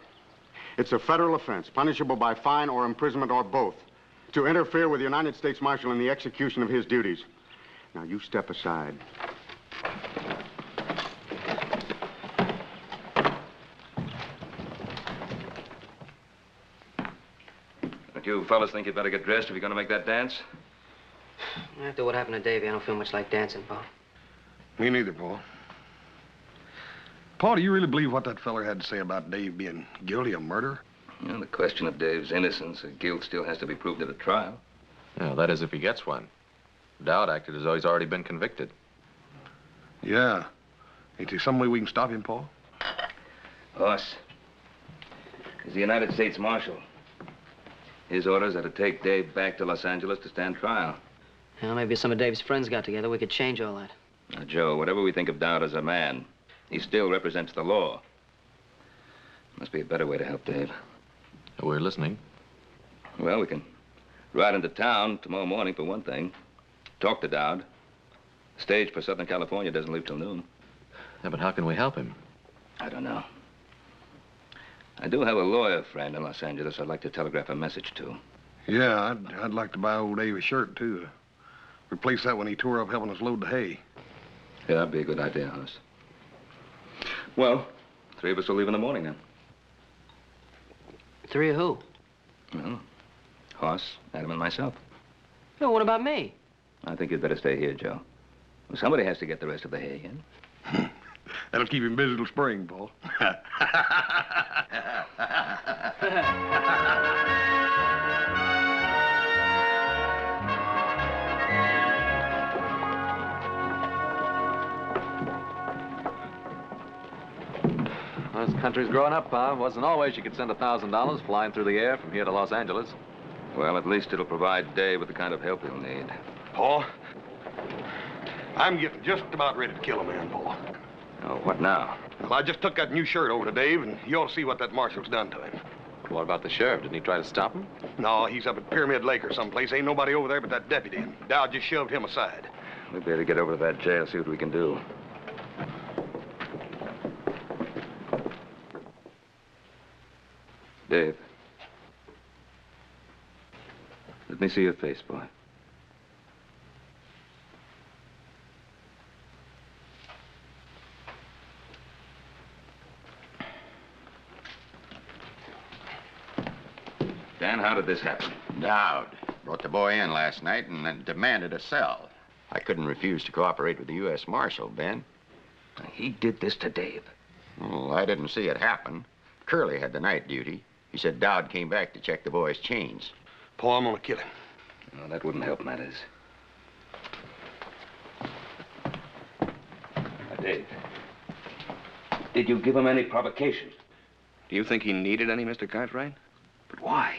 it's a federal offense, punishable by fine or imprisonment or both, to interfere with the United States Marshal in the execution of his duties. Now, you step aside. Don't you fellas think you'd better get dressed if you're going to make that dance? After what happened to Davy, I don't feel much like dancing, Pa. Me neither, Paul. Paul, do you really believe what that feller had to say about Dave being guilty of murder? Well, the question of Dave's innocence or guilt still has to be proved at a trial. Yeah, that is if he gets one. Dowd acted as though he's already been convicted. Yeah. Ain't there some way we can stop him, Paul? Us. He's the United States Marshal. His orders are to take Dave back to Los Angeles to stand trial. Well, maybe some of Dave's friends got together. We could change all that. Now, Joe, whatever we think of Dowd as a man, he still represents the law. Must be a better way to help Dave. We're listening. Well, we can ride into town tomorrow morning, for one thing. Talk to Dowd. Stage for Southern California doesn't leave till noon. Yeah, but how can we help him? I don't know. I do have a lawyer friend in Los Angeles I'd like to telegraph a message to. Yeah, I'd like to buy old Dave a shirt, too. Replace that when he tore up helping us load the hay. Yeah, that'd be a good idea, Hoss. Well, 3 of us will leave in the morning, then. 3 of who? Well, Hoss, Adam, and myself. No, what about me? I think you'd better stay here, Joe. Well, somebody has to get the rest of the hay in. That'll keep him busy till spring, Paul. Well, this country's growing up, Pa. Wasn't always you could send $1,000 flying through the air from here to Los Angeles. Well, at least it'll provide Dave with the kind of help he'll need. Paul, I'm getting just about ready to kill a man, Paul. Oh, what now? Well, I just took that new shirt over to Dave, and you ought to see what that marshal's done to him. What about the sheriff? Didn't he try to stop him? No, he's up at Pyramid Lake or someplace. Ain't nobody over there but that deputy, and Dowd just shoved him aside. We better get over to that jail, see what we can do. Dave. Let me see your face, boy. Dan, how did this happen? Dowd brought the boy in last night and then demanded a cell. I couldn't refuse to cooperate with the U.S. Marshal, Ben. He did this to Dave. Well, I didn't see it happen. Curly had the night duty. He said Dowd came back to check the boy's chains. Paul, I'm gonna kill him. No, that wouldn't help matters. Dave, did you give him any provocation? Do you think he needed any, Mr. Cartwright? But why?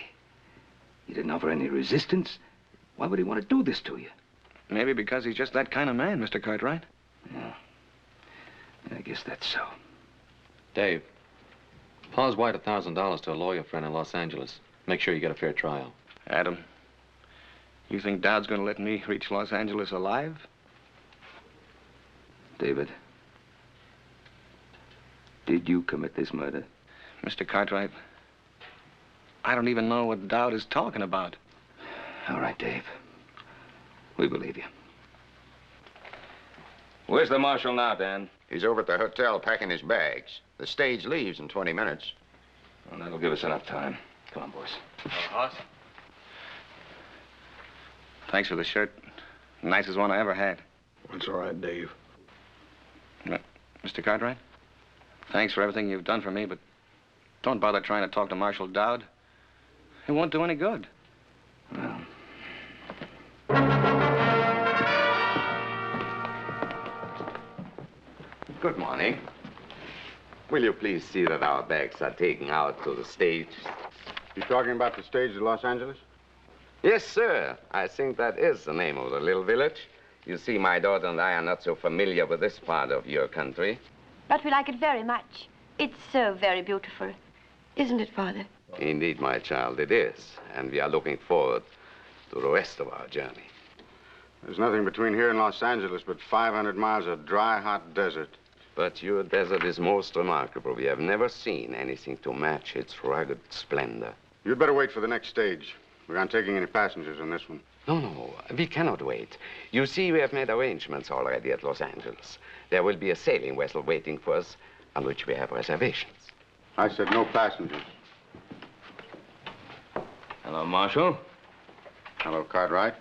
You didn't offer any resistance. Why would he want to do this to you? Maybe because he's just that kind of man, Mr. Cartwright. Yeah. I guess that's so. Dave, Paul's wired $1,000 to a lawyer friend in Los Angeles. Make sure you get a fair trial. Adam, you think Dowd's going to let me reach Los Angeles alive? David, did you commit this murder? Mr. Cartwright, I don't even know what Dowd is talking about. All right, Dave. We believe you. Where's the marshal now, Dan? He's over at the hotel packing his bags. The stage leaves in 20 minutes. Well, that'll give us enough time. Come on, boys. Hoss? Thanks for the shirt. Nicest one I ever had. That's all right, Dave. Mr. Cartwright, thanks for everything you've done for me, but don't bother trying to talk to Marshal Dowd. It won't do any good. Well. Good morning. Will you please see that our bags are taken out to the stage? You talking about the stage to Los Angeles? Yes, sir. I think that is the name of the little village. You see, my daughter and I are not so familiar with this part of your country. But we like it very much. It's so very beautiful. Isn't it, Father? Indeed, my child, it is. And we are looking forward to the rest of our journey. There's nothing between here and Los Angeles but 500 miles of dry, hot desert. But your desert is most remarkable. We have never seen anything to match its rugged splendor. You'd better wait for the next stage. We aren't taking any passengers on this one. No, we cannot wait. You see, we have made arrangements already at Los Angeles. There will be a sailing vessel waiting for us on which we have reservations. I said no passengers. Hello, Marshal. Hello, Cartwright.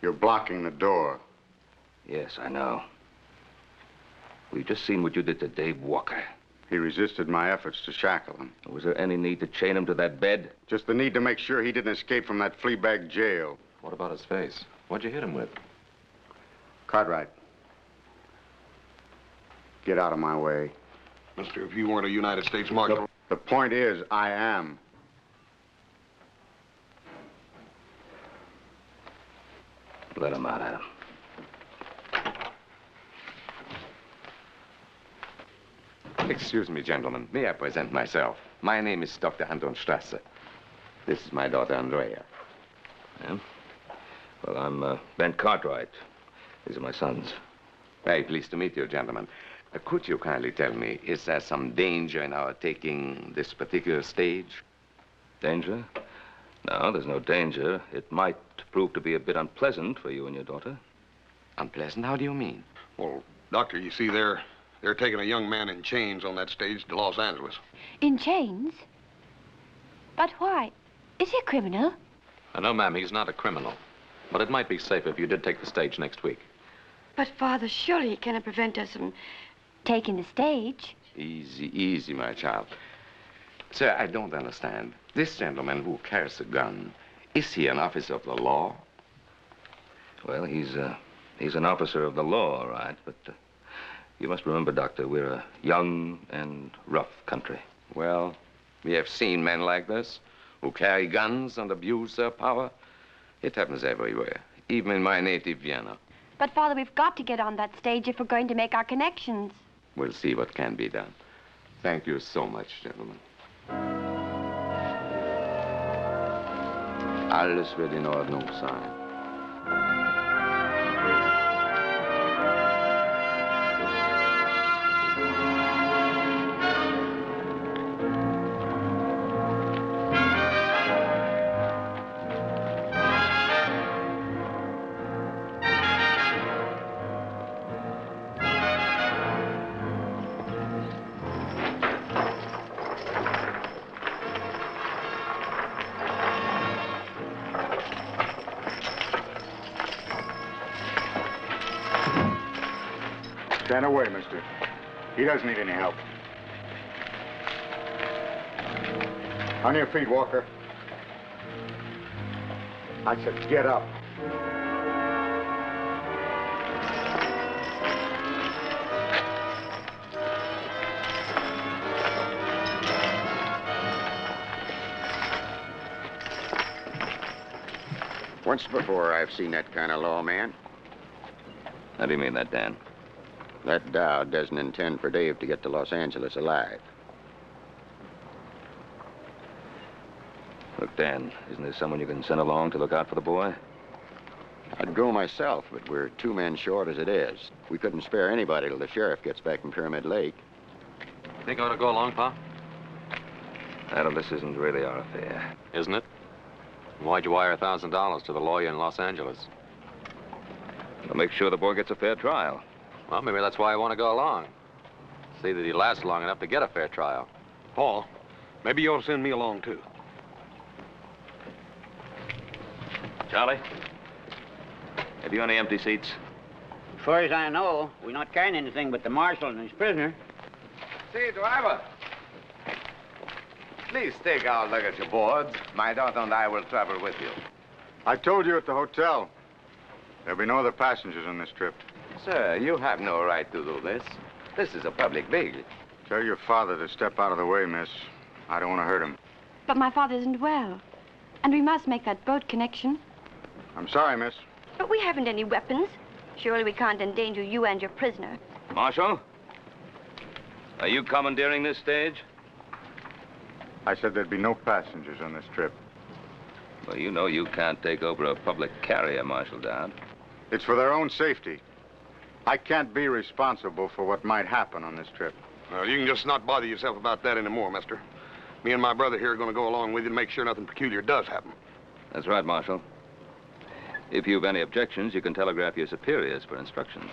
You're blocking the door. Yes, I know. We've just seen what you did to Dave Walker. He resisted my efforts to shackle him. Was there any need to chain him to that bed? Just the need to make sure he didn't escape from that flea bag jail. What about his face? What'd you hit him with? Cartwright. Get out of my way. Mister, if you weren't a United States Marshal... The point is, I am. Let him out, Adam. Excuse me, gentlemen. May I present myself? My name is Dr. Anton Strasser. This is my daughter, Andrea. Yeah? Well, I'm Ben Cartwright. These are my sons. Very pleased to meet you, gentlemen. Could you kindly tell me, is there some danger in our taking this particular stage? Danger? No, there's no danger. It might prove to be a bit unpleasant for you and your daughter. Unpleasant? How do you mean? Well, Doctor, you see, they're taking a young man in chains on that stage to Los Angeles. In chains? But why? Is he a criminal? No, ma'am, he's not a criminal. But it might be safer if you did take the stage next week. But, Father, surely he cannot prevent us from taking the stage. Easy, my child. Sir, I don't understand. This gentleman who carries a gun, is he an officer of the law? Well, he's an officer of the law, all right, but you must remember, Doctor, we're a young and rough country. Well, we have seen men like this who carry guns and abuse their power. It happens everywhere, even in my native Vienna. But, Father, we've got to get on that stage if we're going to make our connections. We'll see what can be done. Thank you so much, gentlemen. Alles wird in Ordnung sein. Stand away, mister. He doesn't need any help. On your feet, Walker. I said get up. Once before, I've seen that kind of law, man. How do you mean that, Dan? That Dowd doesn't intend for Dave to get to Los Angeles alive. Look, Dan, isn't there someone you can send along to look out for the boy? I'd go myself, but we're 2 men short as it is. We couldn't spare anybody till the sheriff gets back from Pyramid Lake. Think I ought to go along, Pa? Adam, this isn't really our affair. Isn't it? Why'd you wire $1,000 to the lawyer in Los Angeles? I'll make sure the boy gets a fair trial. Well, maybe that's why I want to go along. See that he lasts long enough to get a fair trial. Paul, maybe you ought to send me along, too. Charlie, have you any empty seats? As far as I know, we're not carrying anything but the marshal and his prisoner. Say, driver, please take our luggage aboard. My daughter and I will travel with you. I told you at the hotel. There'll be no other passengers on this trip. Sir, you have no right to do this. This is a public vehicle. Tell your father to step out of the way, miss. I don't want to hurt him. But my father isn't well. And we must make that boat connection. I'm sorry, miss. But we haven't any weapons. Surely we can't endanger you and your prisoner. Marshal? Are you commandeering this stage? I said there'd be no passengers on this trip. Well, you know you can't take over a public carrier, Marshal Dowd. It's for their own safety. I can't be responsible for what might happen on this trip. Well, you can just not bother yourself about that anymore, mister. Me and my brother here are going to go along with you to make sure nothing peculiar does happen. That's right, Marshal. If you've any objections, you can telegraph your superiors for instructions.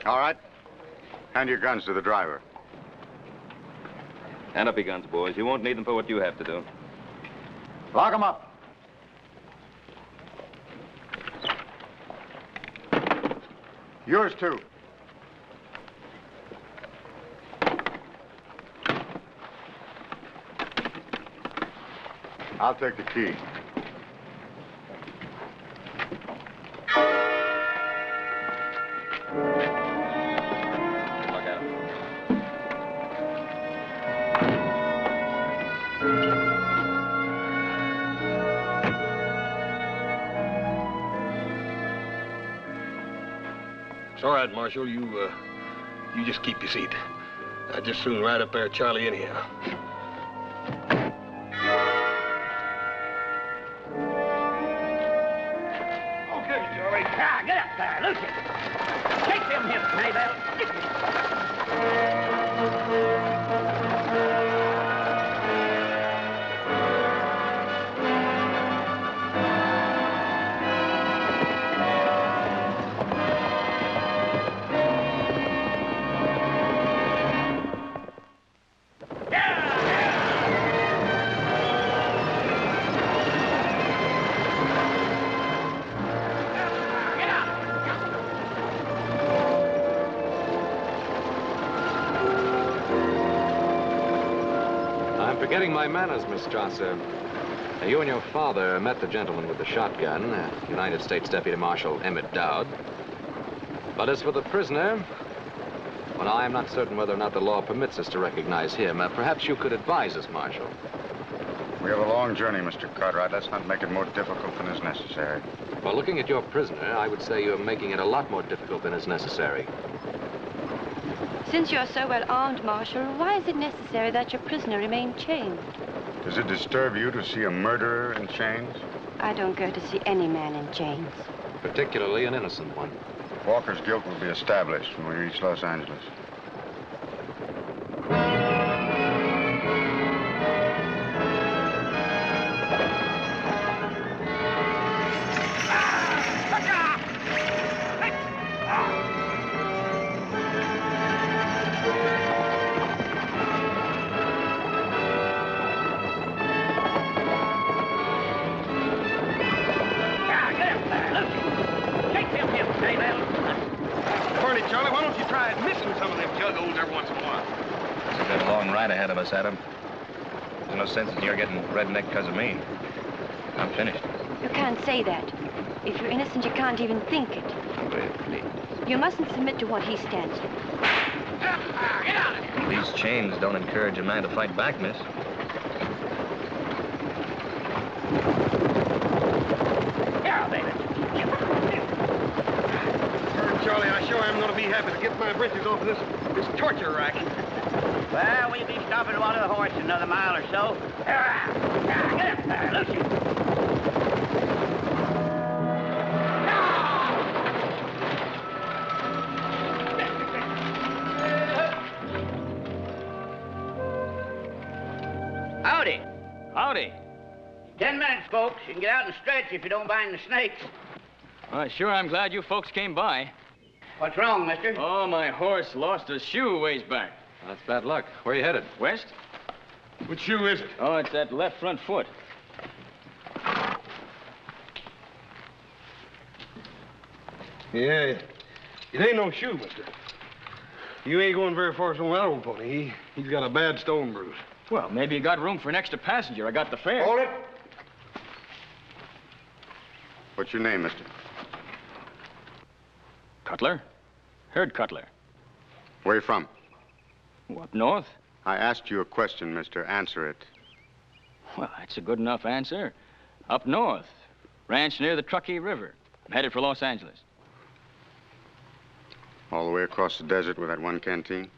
All right. Hand your guns to the driver. Hand up your guns, boys. You won't need them for what you have to do. Lock them up. Yours, too. I'll take the key. Look at him. It's all right, Marshal. You just keep your seat. I'd just soon ride up there, Charlie, anyhow. Get up there, Lucy. Take them hips, Nyby. Forgetting my manners, Miss Strasser. You and your father met the gentleman with the shotgun, United States Deputy Marshal Emmett Dowd. But as for the prisoner, well, I am not certain whether or not the law permits us to recognize him. Perhaps you could advise us, Marshal. We have a long journey, Mr. Cartwright. Let's not make it more difficult than is necessary. Well, looking at your prisoner, I would say you're making it a lot more difficult than is necessary. Since you're so well armed, Marshal, why is it necessary that your prisoner remain chained? Does it disturb you to see a murderer in chains? I don't go to see any man in chains. Particularly an innocent one. Walker's guilt will be established when we reach Los Angeles. Charlie, why don't you try missing some of them juggos every once in a while? We've got a long ride ahead of us, Adam. There's no sense in your getting redneck because of me. I'm finished. You can't say that. If you're innocent, you can't even think it. Please. You mustn't submit to what he stands for. Get out of here! These chains don't encourage a man to fight back, miss. Here, baby. Charlie, I sure am going to be happy to get my britches off of this torture rack. Well, we'll be stopping to water the horse in another mile or so. Get up there, Lucy. Howdy. Howdy. 10 minutes, folks. You can get out and stretch if you don't mind the snakes. Well, sure, I'm glad you folks came by. What's wrong, mister? Oh, my horse lost a shoe a ways back. That's bad luck. Where are you headed? West? Which shoe is it? Oh, it's that left front foot. Yeah, it ain't no shoe, mister. You ain't going very far from that old pony. He's got a bad stone bruise. Well, maybe you got room for an extra passenger. I got the fare. Hold it. What's your name, mister? Cutler. Heard Cutler. Where you from? Up north. I asked you a question, mister. Answer it. Well, that's a good enough answer. Up north. Ranch near the Truckee River. I'm headed for Los Angeles. All the way across the desert with that one canteen?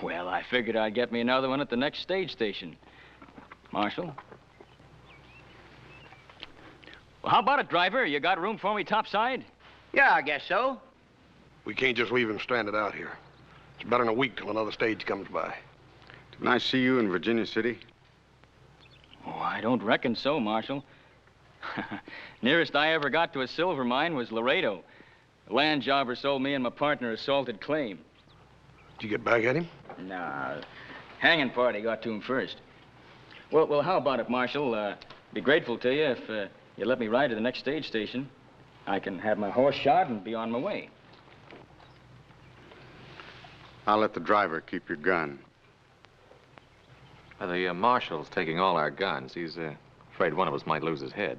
Well, I figured I'd get me another one at the next stage station. Marshal? Well, how about it, driver? You got room for me topside? Yeah, I guess so. We can't just leave him stranded out here. It's better than a week till another stage comes by. Didn't I see you in Virginia City? Oh, I don't reckon so, Marshal. Nearest I ever got to a silver mine was Laredo. The land jobber sold me and my partner a salted claim. Did you get back at him? Nah, hanging party got to him first. Well, how about it, Marshal? Be grateful to you if you let me ride to the next stage station. I can have my horse shod and be on my way. I'll let the driver keep your gun. Well, the marshal's taking all our guns. He's afraid one of us might lose his head.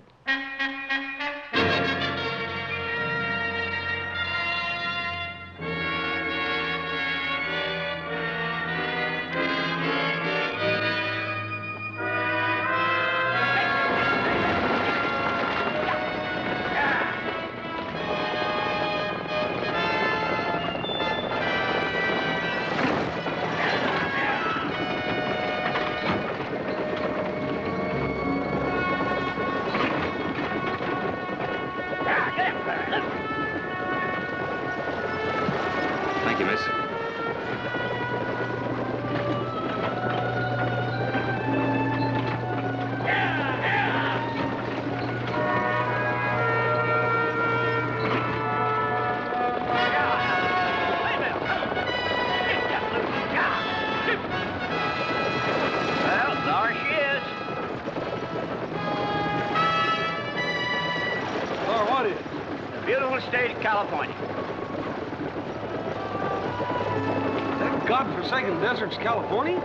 Desert's California?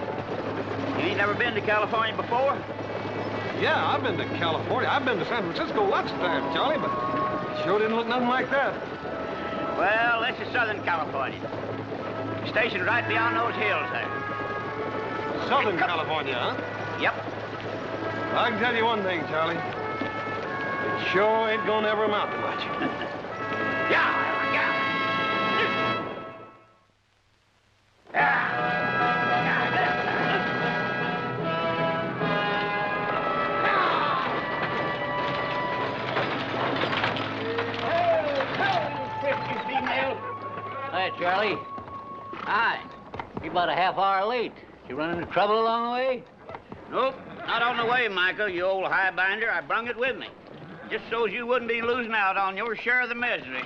You ain't never been to California before? Yeah, I've been to California. I've been to San Francisco lots of times, Charlie, but it sure didn't look nothing like that. Well, this is Southern California. The station's right beyond those hills there. Southern California, huh? Yep. I can tell you one thing, Charlie. It sure ain't gonna ever amount to much. Yeah. Hi, Charlie. Hi. You're about a half hour late. You run into trouble along the way? Nope, not on the way, Michael, you old highbinder. I brung it with me. Just so's you wouldn't be losing out on your share of the misery.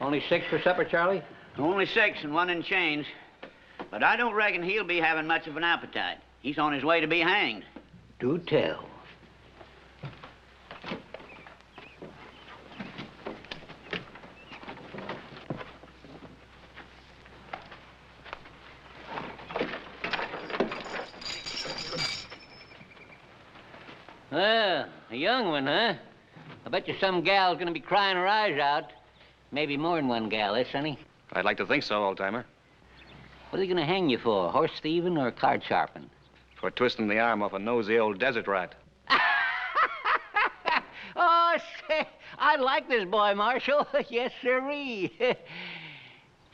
Only 6 for supper, Charlie? Only 6 and 1 in change. But I don't reckon he'll be having much of an appetite. He's on his way to be hanged. Do tell. Well, a young one, huh? I bet you some gal's gonna be crying her eyes out. Maybe more than one gal, eh, Sonny? I'd like to think so, old-timer. What are they gonna hang you for, horse thieving or card sharping? For twisting the arm off a nosy old desert rat. Oh, say, I like this boy, Marshal. Yes, sirree.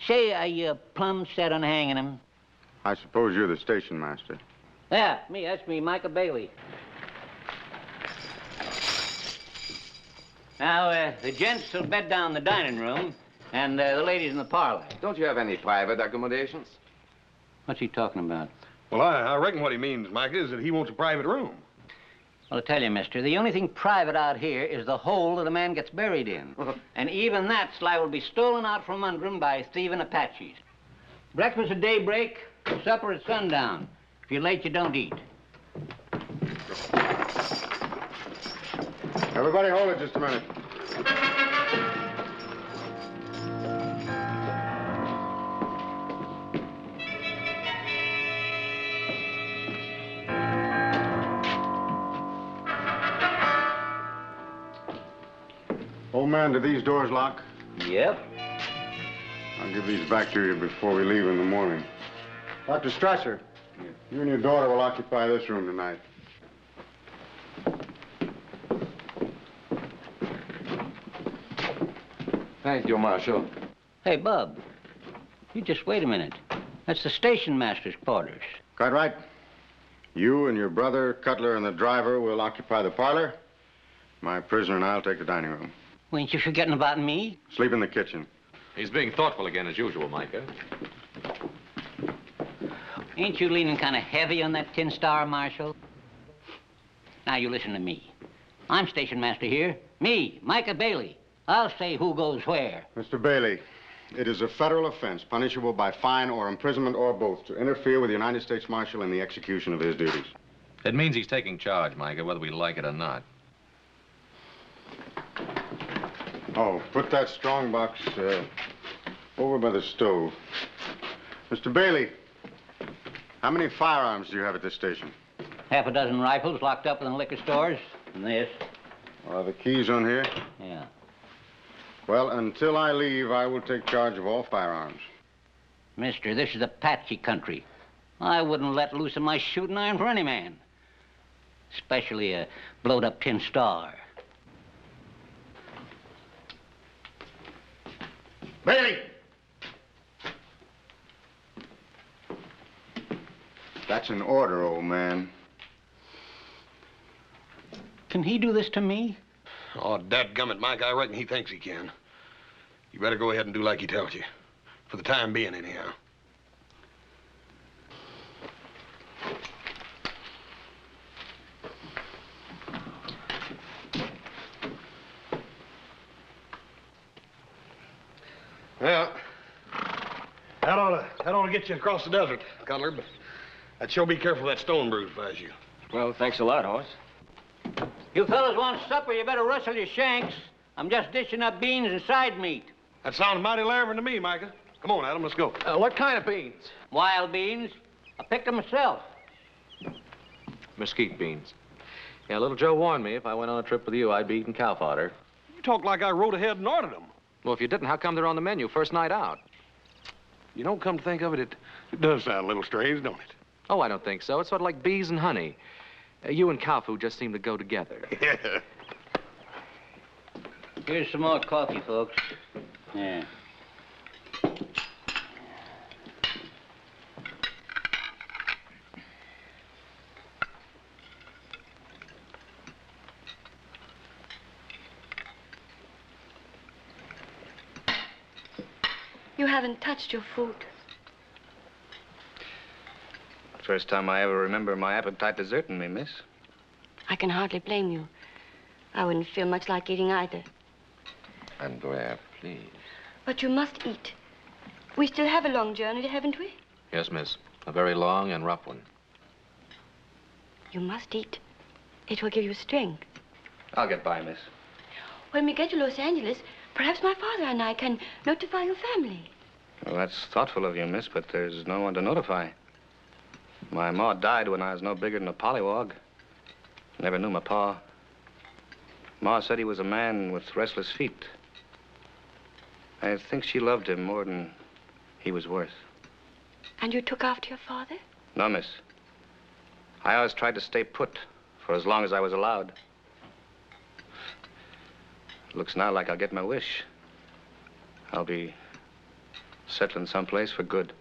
Say, are you plumb set on hanging him? I suppose you're the station master. Yeah, me. That's me, Micah Bailey. Now, the gents will bed down in the dining room, and the ladies in the parlor. Don't you have any private accommodations? What's he talking about? Well, I reckon what he means, Mike, is that he wants a private room. Well, I tell you, mister, the only thing private out here is the hole that a man gets buried in. And even that's liable to be stolen out from under him by thieving Apaches. Breakfast at daybreak, supper at sundown. If you're late, you don't eat. Everybody hold it just a minute. Old man, do these doors lock? Yep. I'll give these back to you before we leave in the morning. Dr. Strasser, you and your daughter will occupy this room tonight. Thank you, Marshal. Hey, Bub, you just wait a minute. That's the station master's quarters. Cartwright, you and your brother, Cutler, and the driver will occupy the parlor. My prisoner and I'll take the dining room. Well, ain't you forgetting about me? Sleep in the kitchen. He's being thoughtful again, as usual, Micah. Ain't you leaning kind of heavy on that tin star, Marshal? Now, you listen to me. I'm station master here. Me, Micah Bailey. I'll say who goes where. Mr. Bailey, it is a federal offense punishable by fine or imprisonment or both to interfere with the United States Marshal in the execution of his duties. It means he's taking charge, Micah, whether we like it or not. Oh, put that strong box over by the stove. Mr. Bailey, how many firearms do you have at this station? Half a dozen rifles locked up in the liquor stores. And this. Are the keys on here? Yeah. Well, until I leave, I will take charge of all firearms. Mister, this is Apache country. I wouldn't let loose of my shooting iron for any man. Especially a blowed-up tin star. Bailey! That's an order, old man. Can he do this to me? Oh, dadgummit, Mike, I reckon he thinks he can. You better go ahead and do like he tells you. For the time being, anyhow. Well, that ought to get you across the desert, Cutler, but I'd sure be careful of that stone bruise if I was you. Well, thanks a lot, Hoss. You fellas want supper, you better rustle your shanks. I'm just dishing up beans and side meat. That sounds mighty lavering to me, Micah. Come on, Adam, let's go. What kind of beans? Wild beans. I picked them myself. Mesquite beans. Yeah, little Joe warned me if I went on a trip with you, I'd be eating cow fodder. You talk like I rode ahead and ordered them. Well, if you didn't, how come they're on the menu first night out? You don't come to think of it, it does sound a little strange, don't it? Oh, I don't think so. It's sort of like bees and honey. You and cow food just seem to go together. Yeah. Here's some more coffee, folks. Yeah. You haven't touched your food. First time I ever remember my appetite deserting me, miss. I can hardly blame you. I wouldn't feel much like eating either. Andrea, please. But you must eat. We still have a long journey, haven't we? Yes, miss. A very long and rough one. You must eat. It will give you strength. I'll get by, miss. When we get to Los Angeles, perhaps my father and I can notify your family. Well, that's thoughtful of you, miss, but there's no one to notify. My ma died when I was no bigger than a pollywog. Never knew my pa. Ma said he was a man with restless feet. I think she loved him more than he was worth. And you took after your father? No, miss. I always tried to stay put for as long as I was allowed. Looks now like I'll get my wish. I'll be settling someplace for good.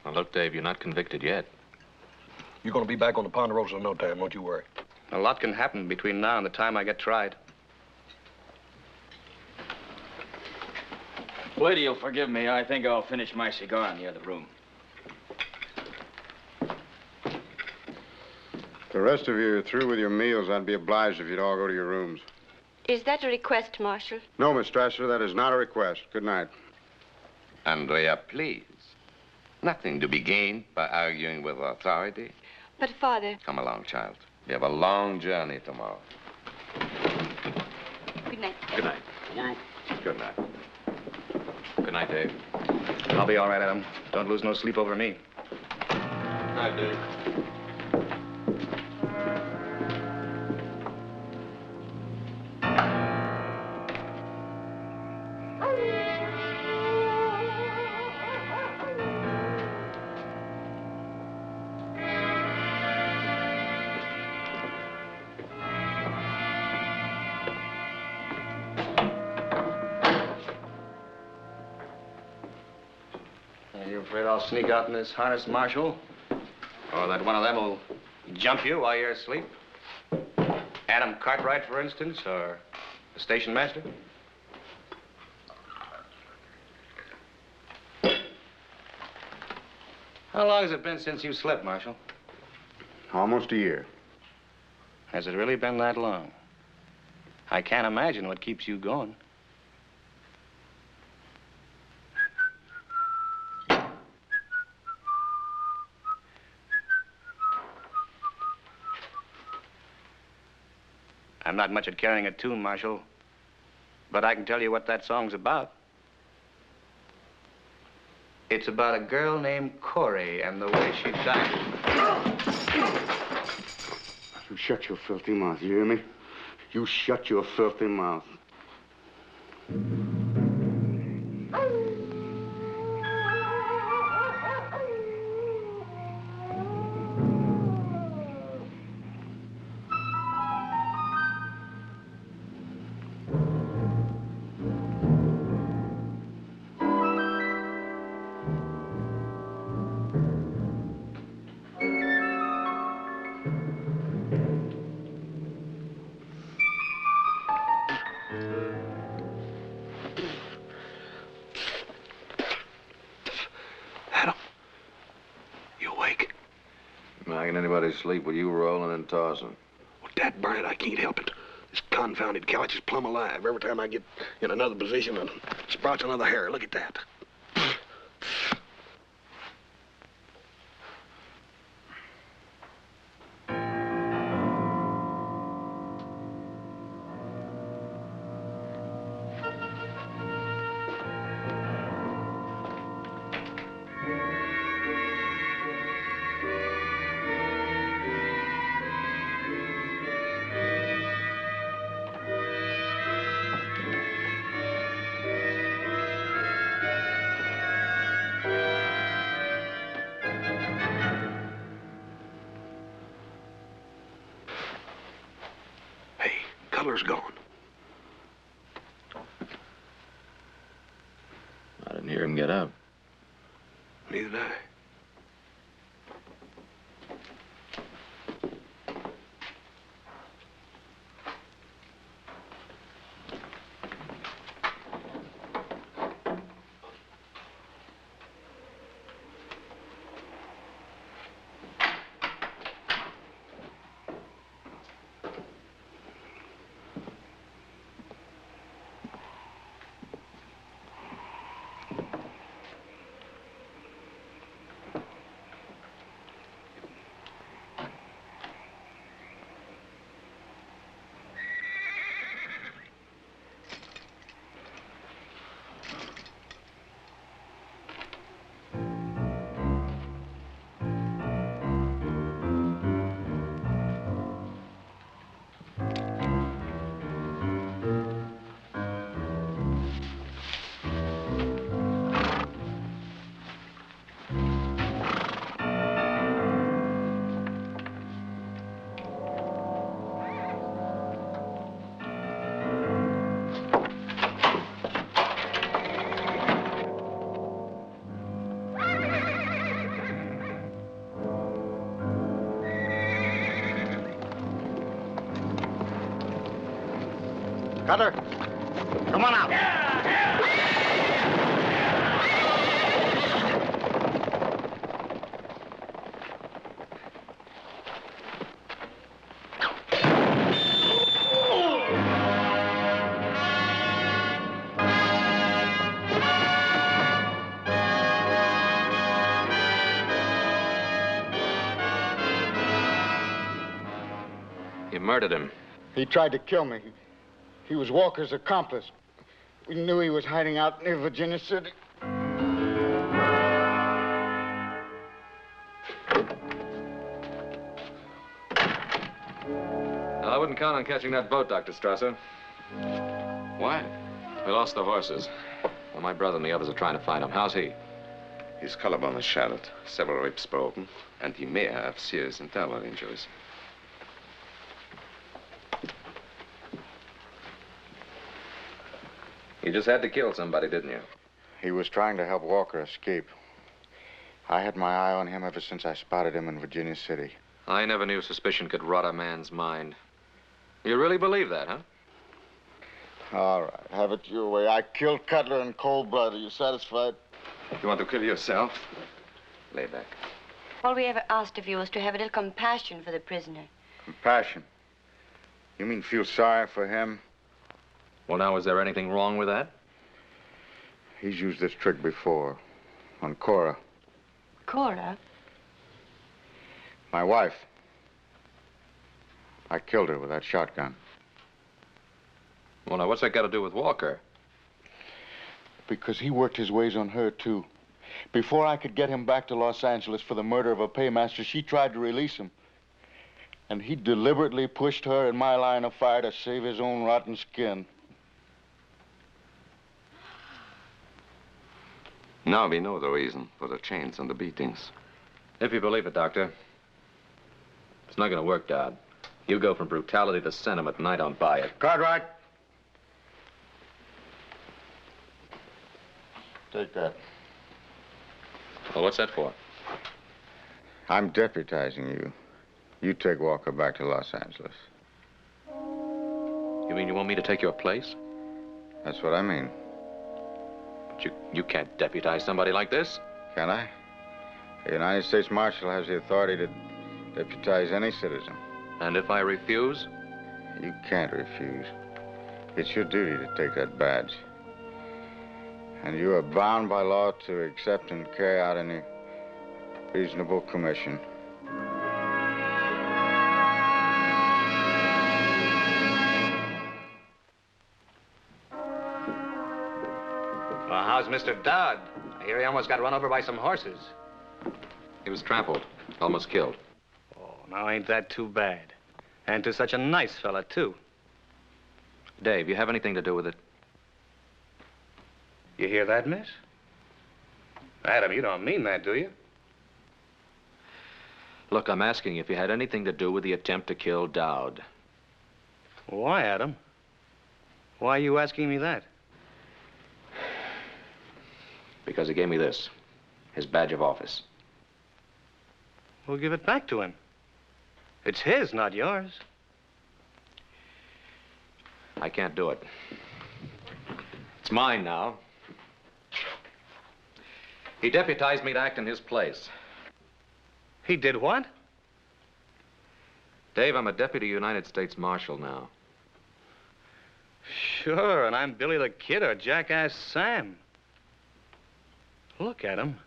Well, look, Dave, you're not convicted yet. You're going to be back on the Ponderosa in no time, don't you worry. A lot can happen between now and the time I get tried. Lady, you'll forgive me. I think I'll finish my cigar in the other room. If the rest of you are through with your meals, I'd be obliged if you'd all go to your rooms. Is that a request, Marshal? No, Miss Strasser, that is not a request. Good night. Andrea, please. Nothing to be gained by arguing with authority. But, Father... Come along, child. We have a long journey tomorrow. Good night. Good night. Good night. Good night, Dave. I'll be all right, Adam. Don't lose no sleep over me. Night, Dave. afraid I'll sneak out in this harness, Marshal. Or that one of them will jump you while you're asleep. Adam Cartwright, for instance, or the station master. How long has it been since you slept, Marshal? Almost a year. Has it really been that long? I can't imagine what keeps you going. I'm not much at carrying a tune, Marshal, but I can tell you what that song's about. It's about a girl named Corey and the way she died. You shut your filthy mouth, you hear me? You shut your filthy mouth. Sleep with you rolling and tossing. Well, dad burn it, I can't help it. This confounded couch is plumb alive. Every time I get in another position, it sprouts another hair. Look at that. Cutler's gone. I didn't hear him get up. Neither did I. Cutter, come on out. You murdered him. He tried to kill me. He was Walker's accomplice. We knew he was hiding out near Virginia City. I wouldn't count on catching that boat, Dr. Strasser. Why? We lost the horses. Well, my brother and the others are trying to find him. How's he? His collarbone is shattered, several ribs broken, and he may have serious internal injuries. You just had to kill somebody, didn't you? He was trying to help Walker escape. I had my eye on him ever since I spotted him in Virginia City. I never knew suspicion could rot a man's mind. You really believe that, huh? All right, have it your way. I killed Cutler in cold blood. Are you satisfied? You want to kill yourself? Lay back. All we ever asked of you was to have a little compassion for the prisoner. Compassion? You mean feel sorry for him? Well, now, is there anything wrong with that? He's used this trick before. On Cora. Cora? My wife. I killed her with that shotgun. Well, now, what's that got to do with Walker? Because he worked his ways on her, too. Before I could get him back to Los Angeles for the murder of a paymaster, she tried to release him. And he deliberately pushed her in my line of fire to save his own rotten skin. Now we know the reason for the chains and the beatings. If you believe it, Doctor. It's not going to work, Dad. You go from brutality to sentiment, and I don't buy it. Cartwright. Take that. Well, what's that for? I'm deputizing you. You take Walker back to Los Angeles. You mean you want me to take your place? That's what I mean. But you can't deputize somebody like this. Can I? The United States Marshal has the authority to deputize any citizen. And if I refuse? You can't refuse. It's your duty to take that badge. And you are bound by law to accept and carry out any reasonable commission. Well, how's Mr. Dodd? I hear he almost got run over by some horses. He was trampled, almost killed. Oh, now ain't that too bad? And to such a nice fella, too. Dave, you have anything to do with it? You hear that, miss? Adam, you don't mean that, do you? Look, I'm asking if you had anything to do with the attempt to kill Dowd. Why, Adam? Why are you asking me that? Because he gave me this, his badge of office. We'll give it back to him. It's his, not yours. I can't do it. It's mine now. He deputized me to act in his place. He did what? Dave, I'm a deputy United States Marshal now. Sure, and I'm Billy the Kid or Jackass Sam. Look at him.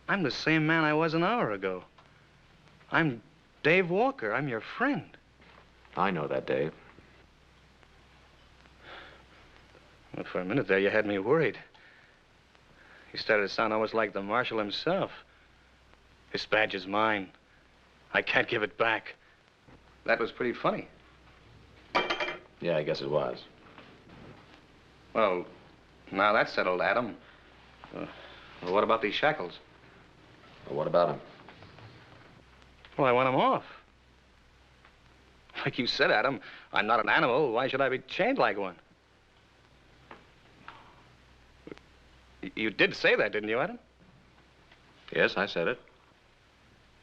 I'm the same man I was an hour ago. I'm Dave Walker. I'm your friend. I know that, Dave. Well, for a minute there, you had me worried. You started to sound almost like the Marshal himself. This badge is mine. I can't give it back. That was pretty funny. Yeah, I guess it was. Well, now that's settled, Adam. Well, what about these shackles? Well, what about him? Well, I want them off. Like you said, Adam, I'm not an animal. Why should I be chained like one? You did say that, didn't you, Adam? Yes, I said it.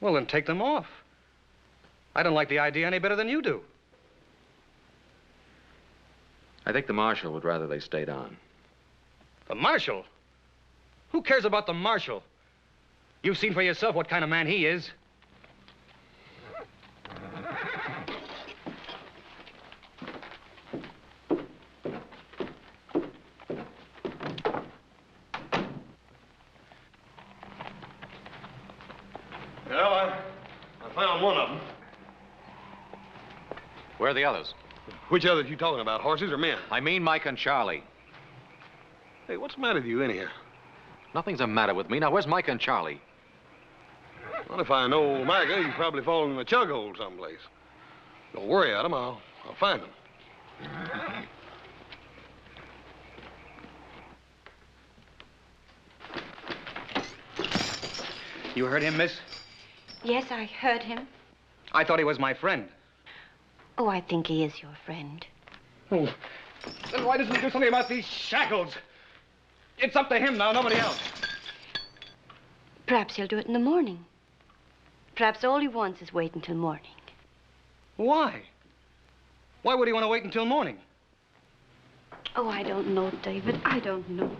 Well, then take them off. I don't like the idea any better than you do. I think the Marshal would rather they stayed on. The Marshal? Who cares about the Marshal? You've seen for yourself what kind of man he is. Well, I found one of them. Where are the others? Which others you talking about, horses or men? I mean Mike and Charlie. Hey, what's the matter with you anyhow? Nothing's the matter with me. Now, where's Mike and Charlie? Well, if I know Micah, he's probably fallen in a chug hole someplace. Don't worry, Adam. I'll find him. You heard him, miss? Yes, I heard him. I thought he was my friend. Oh, I think he is your friend. Oh. Then why doesn't he do something about these shackles? It's up to him now, nobody else. Perhaps he'll do it in the morning. Perhaps all he wants is wait until morning. Why? Why would he want to wait until morning? Oh, I don't know, David. I don't know.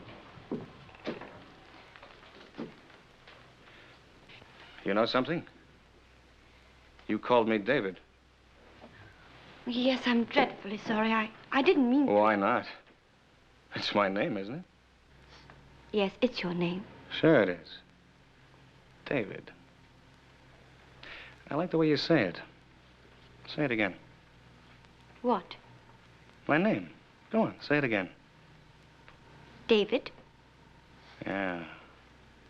You know something? You called me David. Yes, I'm dreadfully sorry. I didn't mean... Why not? It's my name, isn't it? Yes, it's your name. Sure it is. David. I like the way you say it. Say it again. What? My name. Go on, say it again. David? Yeah,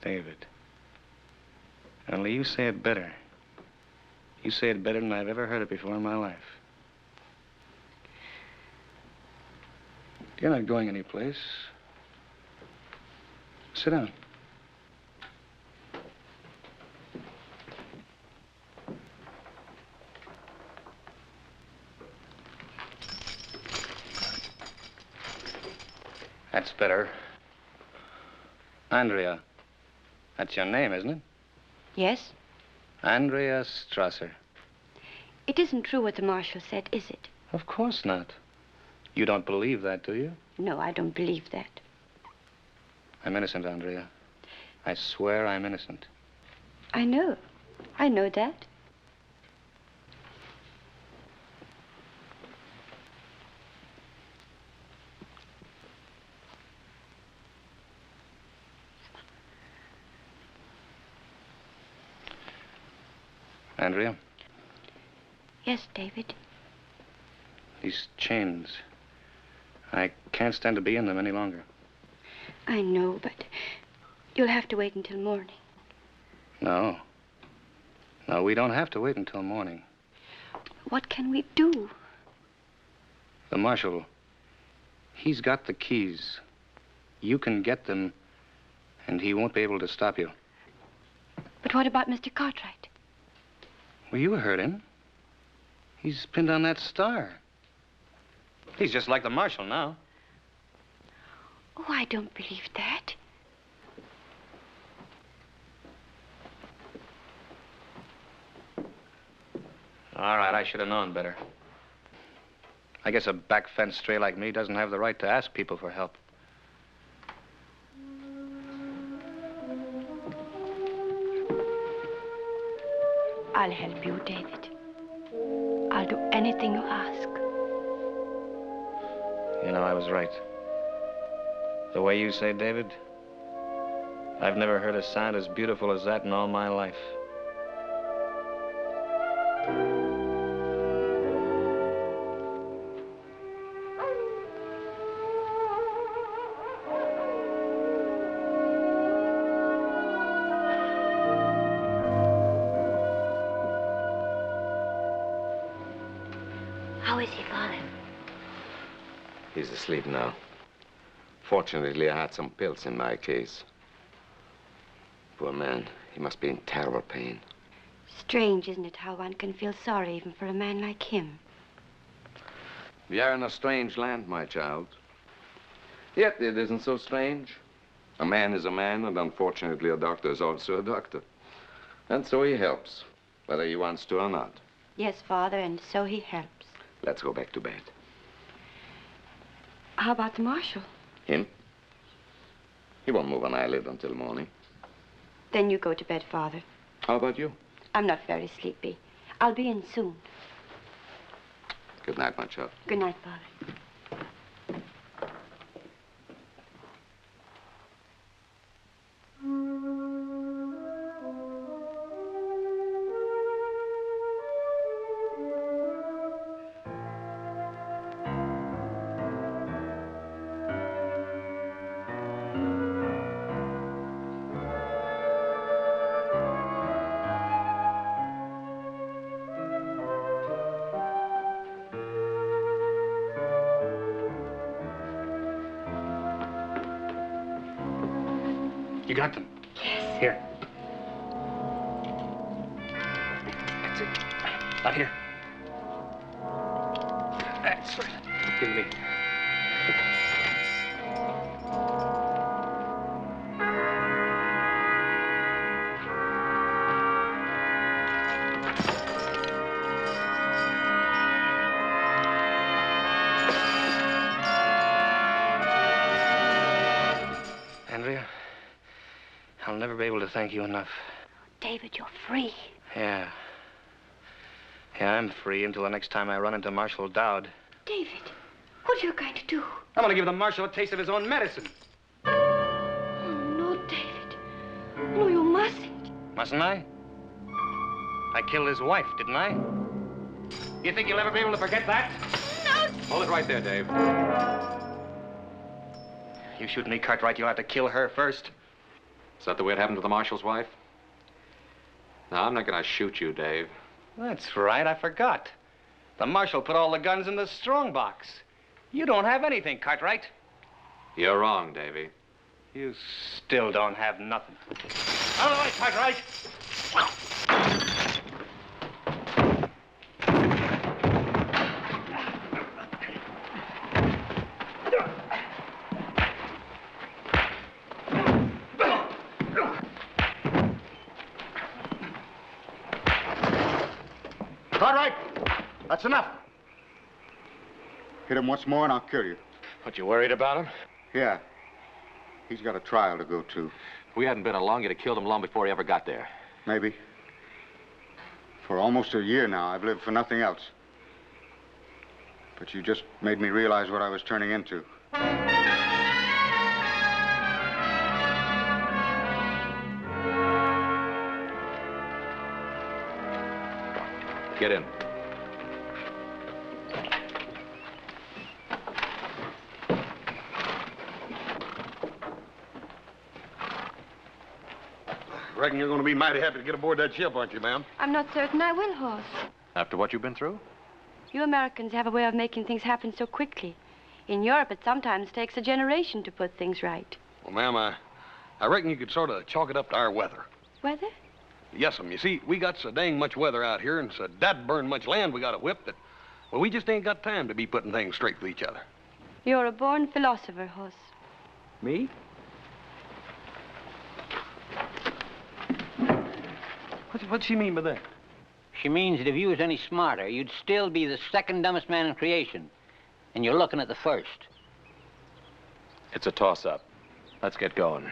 David. Only you say it better. You say it better than I've ever heard it before in my life. You're not going anyplace. Sit down. That's better. Andrea. That's your name, isn't it? Yes? Andrea Strasser. It isn't true what the marshal said, is it? Of course not. You don't believe that, do you? No, I don't believe that. I'm innocent, Andrea. I swear I'm innocent. I know. I know that. Andrea? Yes, David. These chains. I can't stand to be in them any longer. I know, but you'll have to wait until morning. No. No, we don't have to wait until morning. What can we do? The marshal, he's got the keys. You can get them, and he won't be able to stop you. But what about Mr. Cartwright? Well, you heard him. He's pinned on that star. He's just like the marshal now. Oh, I don't believe that. All right, I should have known better. I guess a back fence stray like me doesn't have the right to ask people for help. I'll help you, David. I'll do anything you ask. You know, I was right. The way you say David, I've never heard a sound as beautiful as that in all my life. How is he, Father? He's asleep now. Fortunately, I had some pills in my case. Poor man, he must be in terrible pain. Strange, isn't it, how one can feel sorry even for a man like him? We are in a strange land, my child. Yet it isn't so strange. A man is a man, and unfortunately, a doctor is also a doctor. And so he helps, whether he wants to or not. Yes, Father, and so he helps. Let's go back to bed. How about the marshal? Him? He won't move an eyelid until morning. Then you go to bed, Father. How about you? I'm not very sleepy. I'll be in soon. Good night, my child. Good night, Father. You got them? Yes. Here. That's it. Not here. That's right. Give me. to thank you enough. David, you're free. Yeah. Yeah, I'm free until the next time I run into Marshal Dowd. David, what are you going to do? I'm going to give the Marshal a taste of his own medicine. Oh, no, David. No, you mustn't. Mustn't I? I killed his wife, didn't I? You think you'll ever be able to forget that? No! Hold it right there, Dave. You shoot me, Cartwright, you'll have to kill her first. Is that the way it happened to the Marshal's wife? No, I'm not going to shoot you, Dave. That's right, I forgot. The Marshal put all the guns in the strong box. You don't have anything, Cartwright. You're wrong, Davy. You still don't have nothing. Out of the way, Cartwright! Cartwright! That's enough. Hit him once more and I'll kill you. What, you worried about him? Yeah. He's got a trial to go to. If we hadn't been along, you'd have killed him long before he ever got there. Maybe. For almost a year now, I've lived for nothing else. But you just made me realize what I was turning into. Get in. Reckon you're going to be mighty happy to get aboard that ship, aren't you, ma'am? I'm not certain I will, Hoss. After what you've been through? You Americans have a way of making things happen so quickly. In Europe, it sometimes takes a generation to put things right. Well, ma'am, I reckon you could sort of chalk it up to our weather. Weather? Yes'm. You see, we got so dang much weather out here and so dad-burn much land we got to whip that, well, we just ain't got time to be putting things straight with each other. You're a born philosopher, Hoss. Me? What's she mean by that? She means that if you was any smarter, you'd still be the second dumbest man in creation. And you're looking at the first. It's a toss-up. Let's get going.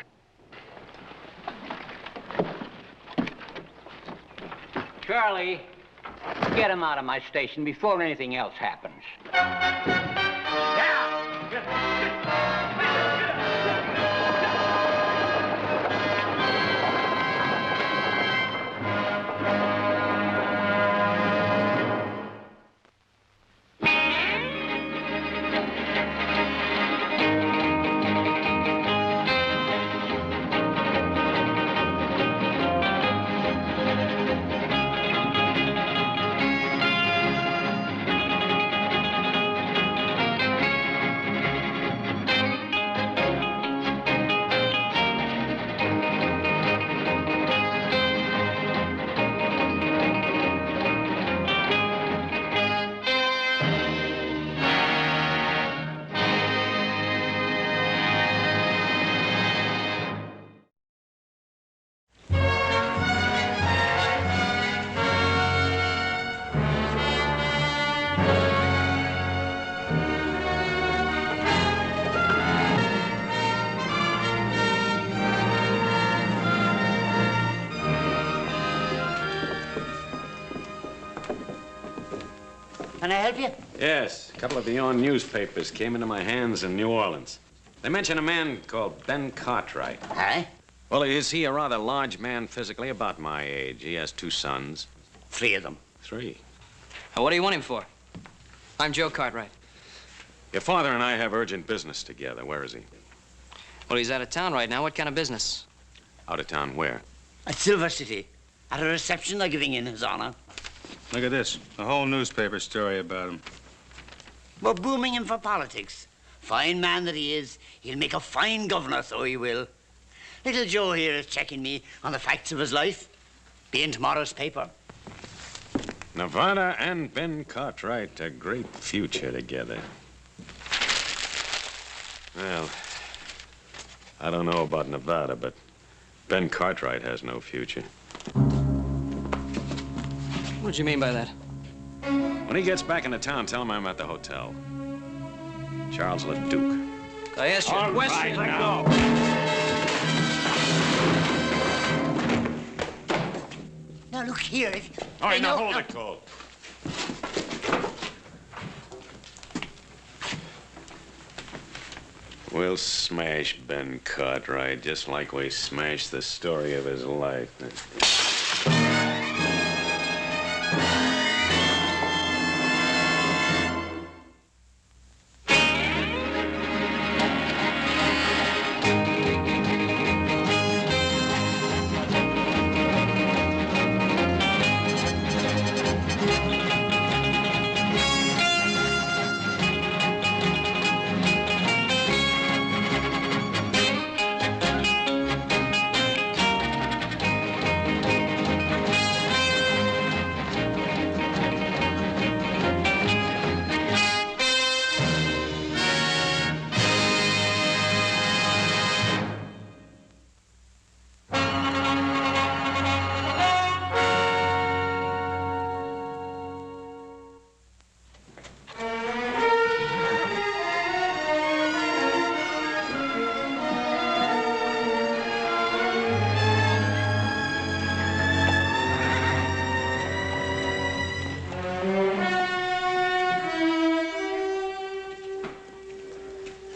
Charlie, get him out of my station before anything else happens. Can I help you? Yes, a couple of the Yon newspapers came into my hands in New Orleans. They mention a man called Ben Cartwright. Aye? Well, is he a rather large man physically, about my age? He has 2 sons. 3 of them. 3. What do you want him for? I'm Joe Cartwright. Your father and I have urgent business together. Where is he? Well, he's out of town right now. What kind of business? Out of town where? At Silver City. At a reception they're giving in his honor. Look at this. A whole newspaper story about him. We're booming him for politics. Fine man that he is. He'll make a fine governor, so he will. Little Joe here is checking me on the facts of his life. Be in tomorrow's paper. Nevada and Ben Cartwright, a great future together. Well, I don't know about Nevada, but Ben Cartwright has no future. What do you mean by that? When he gets back into town, tell him I'm at the hotel. Charles Leduque. I asked you a question. All right, now. look here. All right, now hold it, Cole. We'll smash Ben Cartwright just like we smashed the story of his life.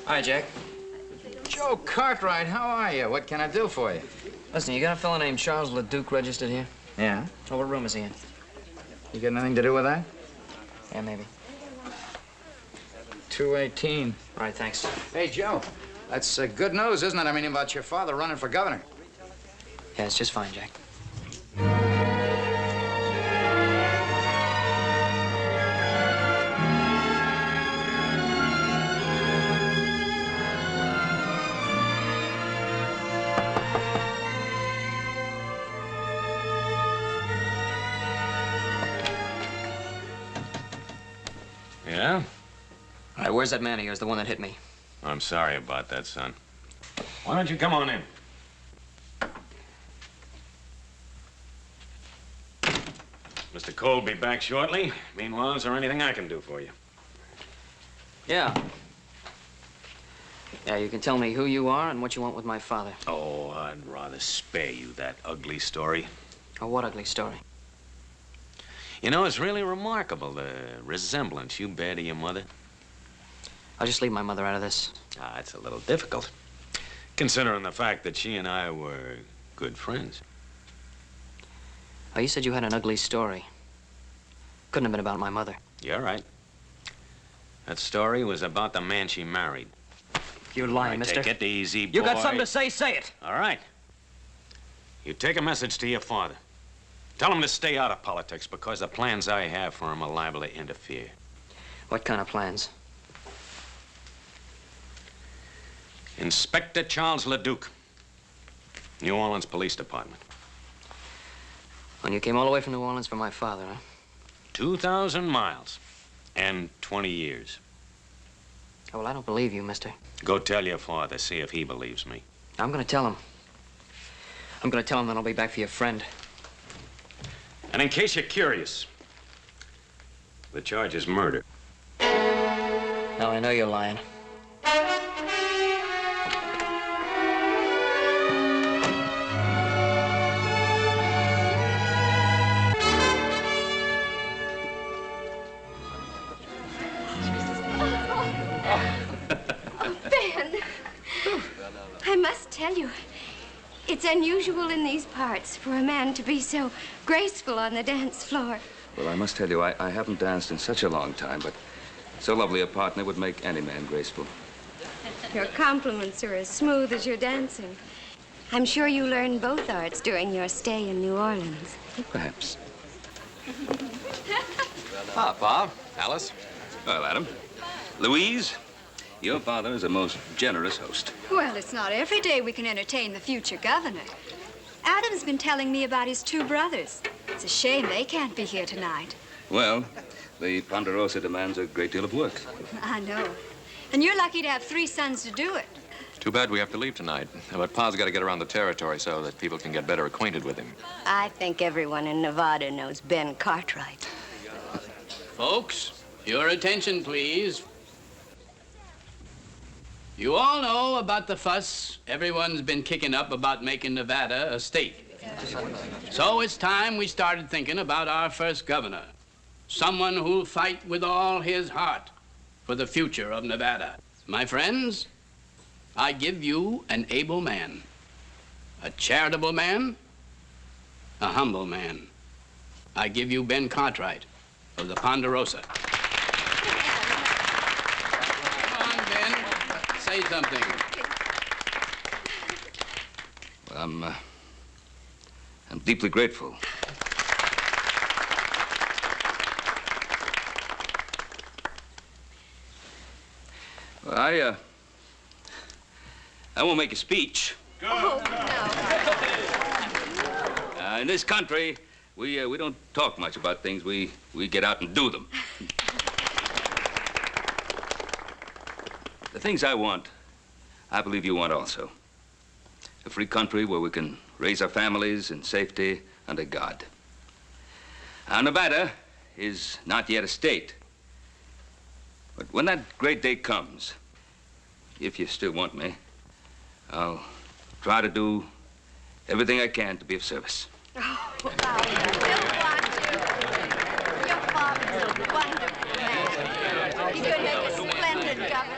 Hi, Jack. Joe Cartwright, how are you? What can I do for you? Listen, you got a fellow named Charles Leduque registered here? Yeah? Oh, what room is he in? You got anything to do with that? Yeah, maybe. 218. All right, thanks. Hey, Joe, that's good news, isn't it? I mean, about your father running for governor. Yeah, it's just fine, Jack. Yeah? All right, where's that man of yours, the one that hit me? I'm sorry about that, son. Why don't you come on in? Mr. Cole will be back shortly. Meanwhile, is there anything I can do for you? Yeah. Yeah, you can tell me who you are and what you want with my father. Oh, I'd rather spare you that ugly story. Oh, what ugly story? You know, it's really remarkable, the resemblance you bear to your mother. I'll just leave my mother out of this. Ah, it's a little difficult, considering the fact that she and I were good friends. Oh, you said you had an ugly story. Couldn't have been about my mother. You're right. That story was about the man she married. You're lying, mister. Take it easy, boy. You got something to say? Say it. All right. You take a message to your father. Tell him to stay out of politics because the plans I have for him are liable to interfere. What kind of plans? Inspector Charles Leduque, New Orleans Police Department. And you came all the way from New Orleans for my father, huh? 2,000 miles and 20 years. Oh, well, I don't believe you, mister. Go tell your father, see if he believes me. I'm gonna tell him. I'm gonna tell him that I'll be back for your friend. And in case you're curious, the charge is murder. Now, I know you're lying. I must tell you, it's unusual in these parts for a man to be so graceful on the dance floor. Well, I must tell you, I haven't danced in such a long time, but so lovely a partner would make any man graceful. Your compliments are as smooth as your dancing. I'm sure you learned both arts during your stay in New Orleans. Perhaps. Ah, Pa, Alice. Well, Adam. Louise, your father is a most generous host. Well, it's not every day we can entertain the future governor. Adam's been telling me about his two brothers. It's a shame they can't be here tonight. Well, the Ponderosa demands a great deal of work. I know. And you're lucky to have 3 sons to do it. Too bad we have to leave tonight. But Pa's got to get around the territory so that people can get better acquainted with him. I think everyone in Nevada knows Ben Cartwright. Folks, your attention, please. You all know about the fuss everyone's been kicking up about making Nevada a state. So it's time we started thinking about our first governor. Someone who'll fight with all his heart for the future of Nevada. My friends, I give you an able man, a charitable man, a humble man. I give you Ben Cartwright of the Ponderosa. Come on, Ben, say something. Well, I'm deeply grateful. Well, I won't make a speech. Oh, no. In this country, we don't talk much about things. We get out and do them. The things I want, I believe you want also. A free country where we can raise our families in safety under God. Now, Nevada is not yet a state. But when that great day comes, if you still want me, I'll try to do everything I can to be of service. Oh, we'll want you. Your father's a wonderful man. He could make a splendid governor.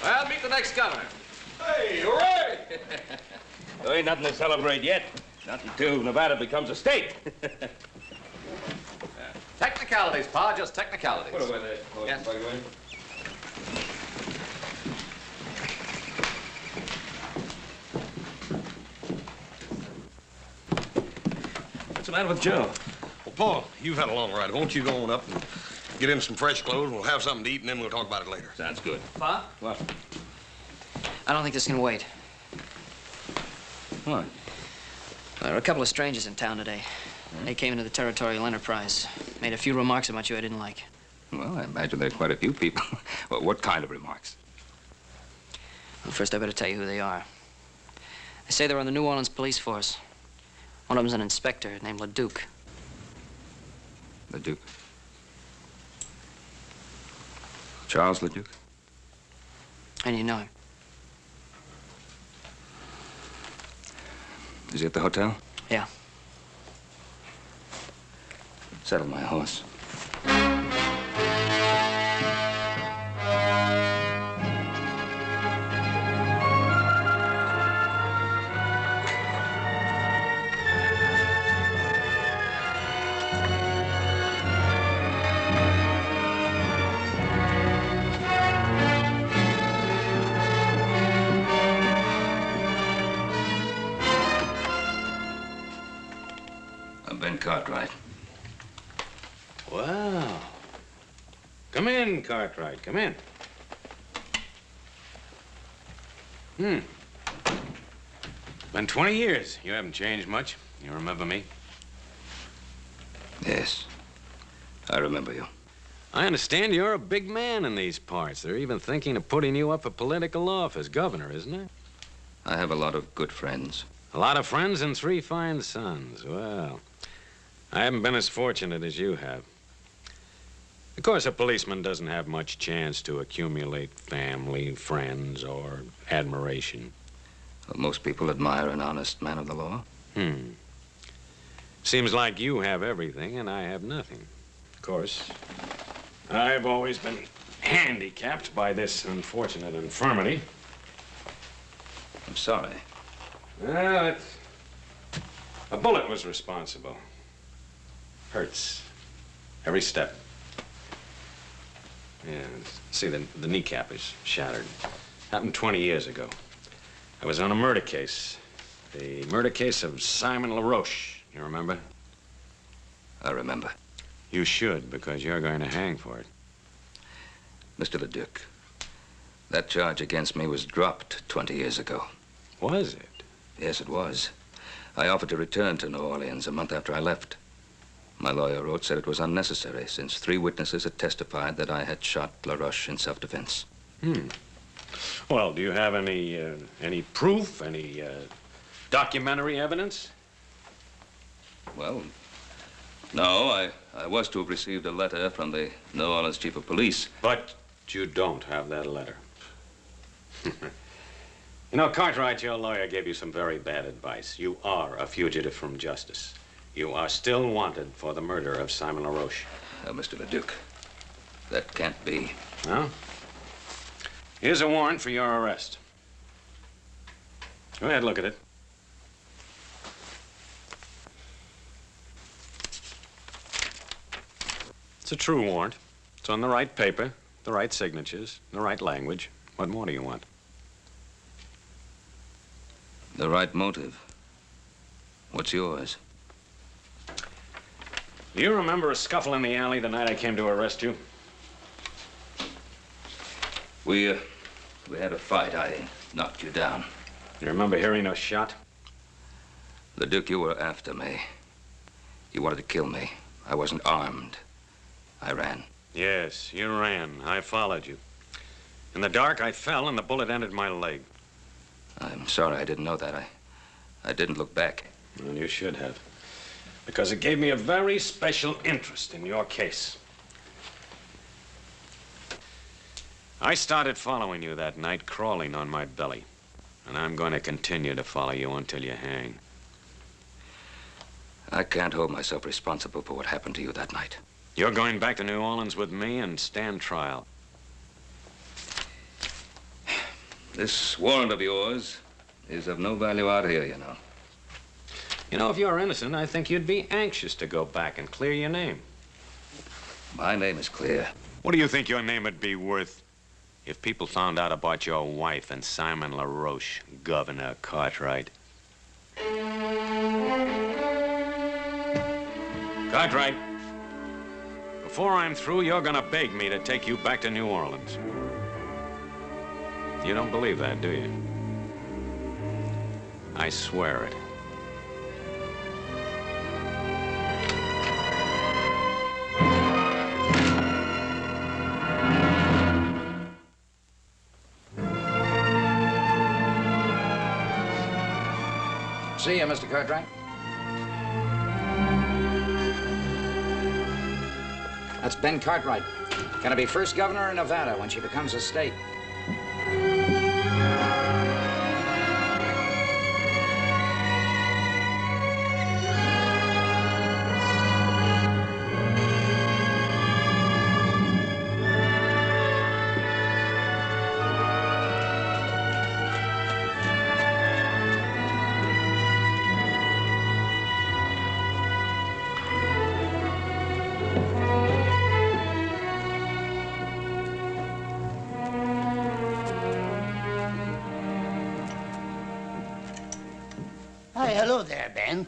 Well, meet the next governor. Hey, hooray! There ain't nothing to celebrate yet. Not until Nevada becomes a state. Technicalities, Pa, just technicalities. Put away that clothes, Yes. by the way. What's the matter with Joe? Well, Paul, you've had a long ride. Won't you go on up and get in some fresh clothes? We'll have something to eat, and then we'll talk about it later. Sounds good. Pa? What? I don't think this can wait. What? There are a couple of strangers in town today. They came into the Territorial Enterprise. Made a few remarks about you I didn't like. Well, I imagine there are quite a few people. Well, what kind of remarks? Well, first, I better tell you who they are. They say they're on the New Orleans police force. One of them's an inspector named Leduque. Leduque? Charles Leduque? How do you know him? Is he at the hotel? Yeah. Saddle my horse. I'm Ben Cartwright. Wow. Come in, Cartwright, come in. Been 20 years. You haven't changed much. You remember me? Yes. I remember you. I understand you're a big man in these parts. They're even thinking of putting you up for political office, governor, isn't it? I have a lot of good friends. A lot of friends and 3 fine sons. Well, I haven't been as fortunate as you have. Of course, a policeman doesn't have much chance to accumulate family, friends, or admiration. Well, most people admire an honest man of the law. Seems like you have everything and I have nothing. Of course, I've always been handicapped by this unfortunate infirmity. I'm sorry. Well, a bullet was responsible. Hurts. Every step. Yeah, see, the kneecap is shattered. Happened 20 years ago. I was on a murder case. The murder case of Simon LaRoche. You remember? I remember. You should, because you're going to hang for it. Mr. Leduque, that charge against me was dropped 20 years ago. Was it? Yes, it was. I offered to return to New Orleans a month after I left. My lawyer wrote, said it was unnecessary, since 3 witnesses had testified that I had shot LaRoche in self-defense. Well, do you have any proof, any documentary evidence? Well, no, I was to have received a letter from the New Orleans chief of police. But you don't have that letter. You know, Cartwright, your lawyer gave you some very bad advice. You are a fugitive from justice. You are still wanted for the murder of Simon LaRoche. Mr. Leduque, that can't be. No? Here's a warrant for your arrest. Go ahead, look at it. It's a true warrant. It's on the right paper, the right signatures, the right language. What more do you want? The right motive. What's yours? Do you remember a scuffle in the alley the night I came to arrest you? We had a fight. I knocked you down. You remember hearing a shot? Leduque, you were after me. You wanted to kill me. I wasn't armed. I ran. Yes, you ran. I followed you. In the dark, I fell and the bullet entered my leg. I'm sorry I didn't know that. I didn't look back. Well, you should have. Because it gave me a very special interest in your case. I started following you that night, crawling on my belly. And I'm going to continue to follow you until you hang. I can't hold myself responsible for what happened to you that night. You're going back to New Orleans with me and stand trial. This warrant of yours is of no value out here, you know. You know, if you're innocent, I think you'd be anxious to go back and clear your name. My name is clear. What do you think your name would be worth if people found out about your wife and Simon LaRoche, Governor Cartwright? Cartwright, before I'm through, you're gonna beg me to take you back to New Orleans. You don't believe that, do you? I swear it. See you, Mr. Cartwright. That's Ben Cartwright. Gonna be first governor of Nevada when she becomes a state. Hi, hello there, Ben.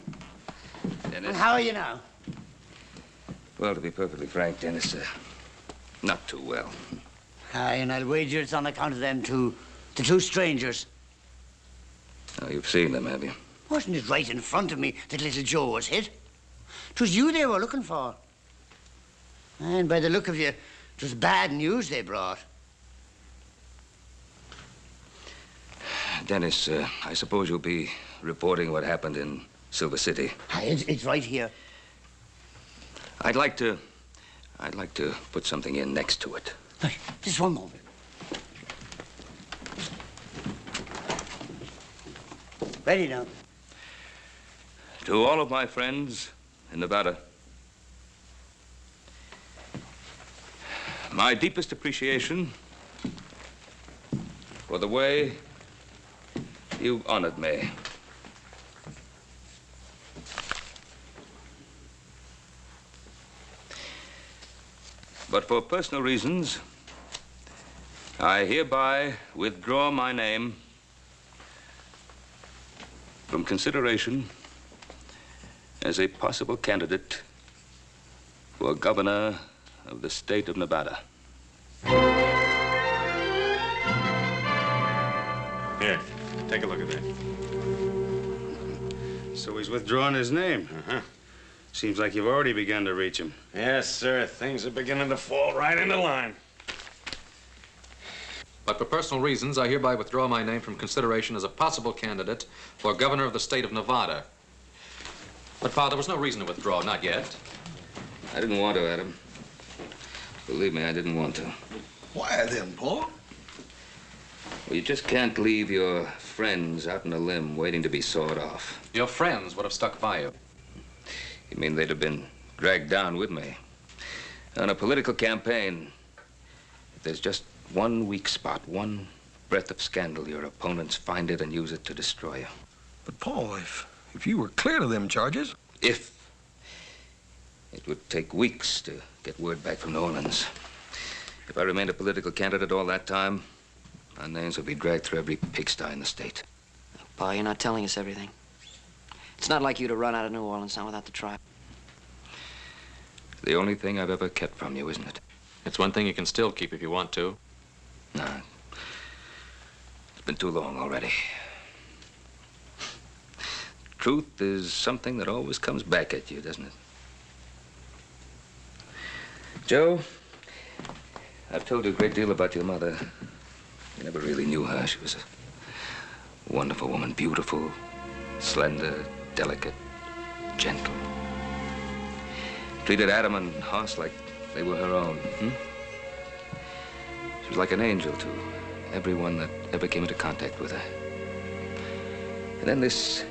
Dennis. And how are you now? Well, to be perfectly frank, Dennis, not too well. Aye, and I'll wager it's on account of them two, the two strangers. Oh, you've seen them, have you? Wasn't it right in front of me that little Joe was hit? 'Twas you they were looking for. And by the look of you, it was bad news they brought. Dennis, I suppose you'll be reporting what happened in Silver City. Aye, it's right here. I'd like to put something in next to it. Hey, just one moment. Ready now. To all of my friends in Nevada, my deepest appreciation for the way you've honored me. But for personal reasons, I hereby withdraw my name from consideration as a possible candidate for governor of the state of Nevada. Here, take a look at that. So he's withdrawing his name. Uh-huh. Seems like you've already begun to reach him. Yes, sir. Things are beginning to fall right into line. But for personal reasons, I hereby withdraw my name from consideration as a possible candidate for governor of the state of Nevada. But, Father, there was no reason to withdraw, not yet. I didn't want to, Adam. Believe me, I didn't want to. Why then, Paul? Well, you just can't leave your friends out on a limb waiting to be sawed off. Your friends would have stuck by you. You mean they'd have been dragged down with me? On a political campaign, if there's just one weak spot, one breath of scandal, your opponents find it and use it to destroy you. But, Paul, if you were clear of them charges... If. It would take weeks to get word back from New Orleans. If I remained a political candidate all that time, our names would be dragged through every pigsty in the state. Pa, you're not telling us everything. It's not like you to run out of New Orleans now without the trial. The only thing I've ever kept from you, isn't it? It's one thing you can still keep if you want to. No. It's been too long already. Truth is something that always comes back at you, doesn't it? Joe, I've told you a great deal about your mother. You never really knew her. She was a wonderful woman, beautiful, slender, delicate, gentle. Treated Adam and Hoss like they were her own. She was like an angel to everyone that ever came into contact with her. And then this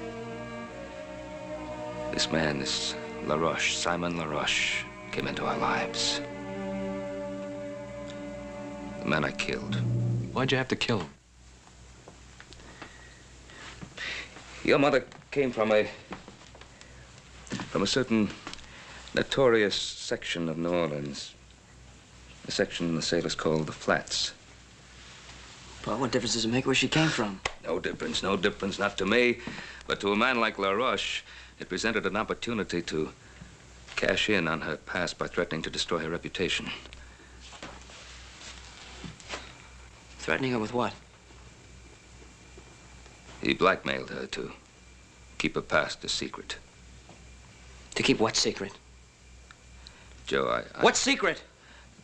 man, this LaRoche, Simon LaRoche, came into our lives. The man I killed. Why'd you have to kill him? Your mother came from a certain notorious section of New Orleans. A section the sailors called the Flats. Pa, what difference does it make where she came from? No difference, not to me. But to a man like LaRoche, it presented an opportunity to cash in on her past by threatening to destroy her reputation. Threatening her with what? He blackmailed her to keep her past a secret. To keep what secret? Joe, What secret?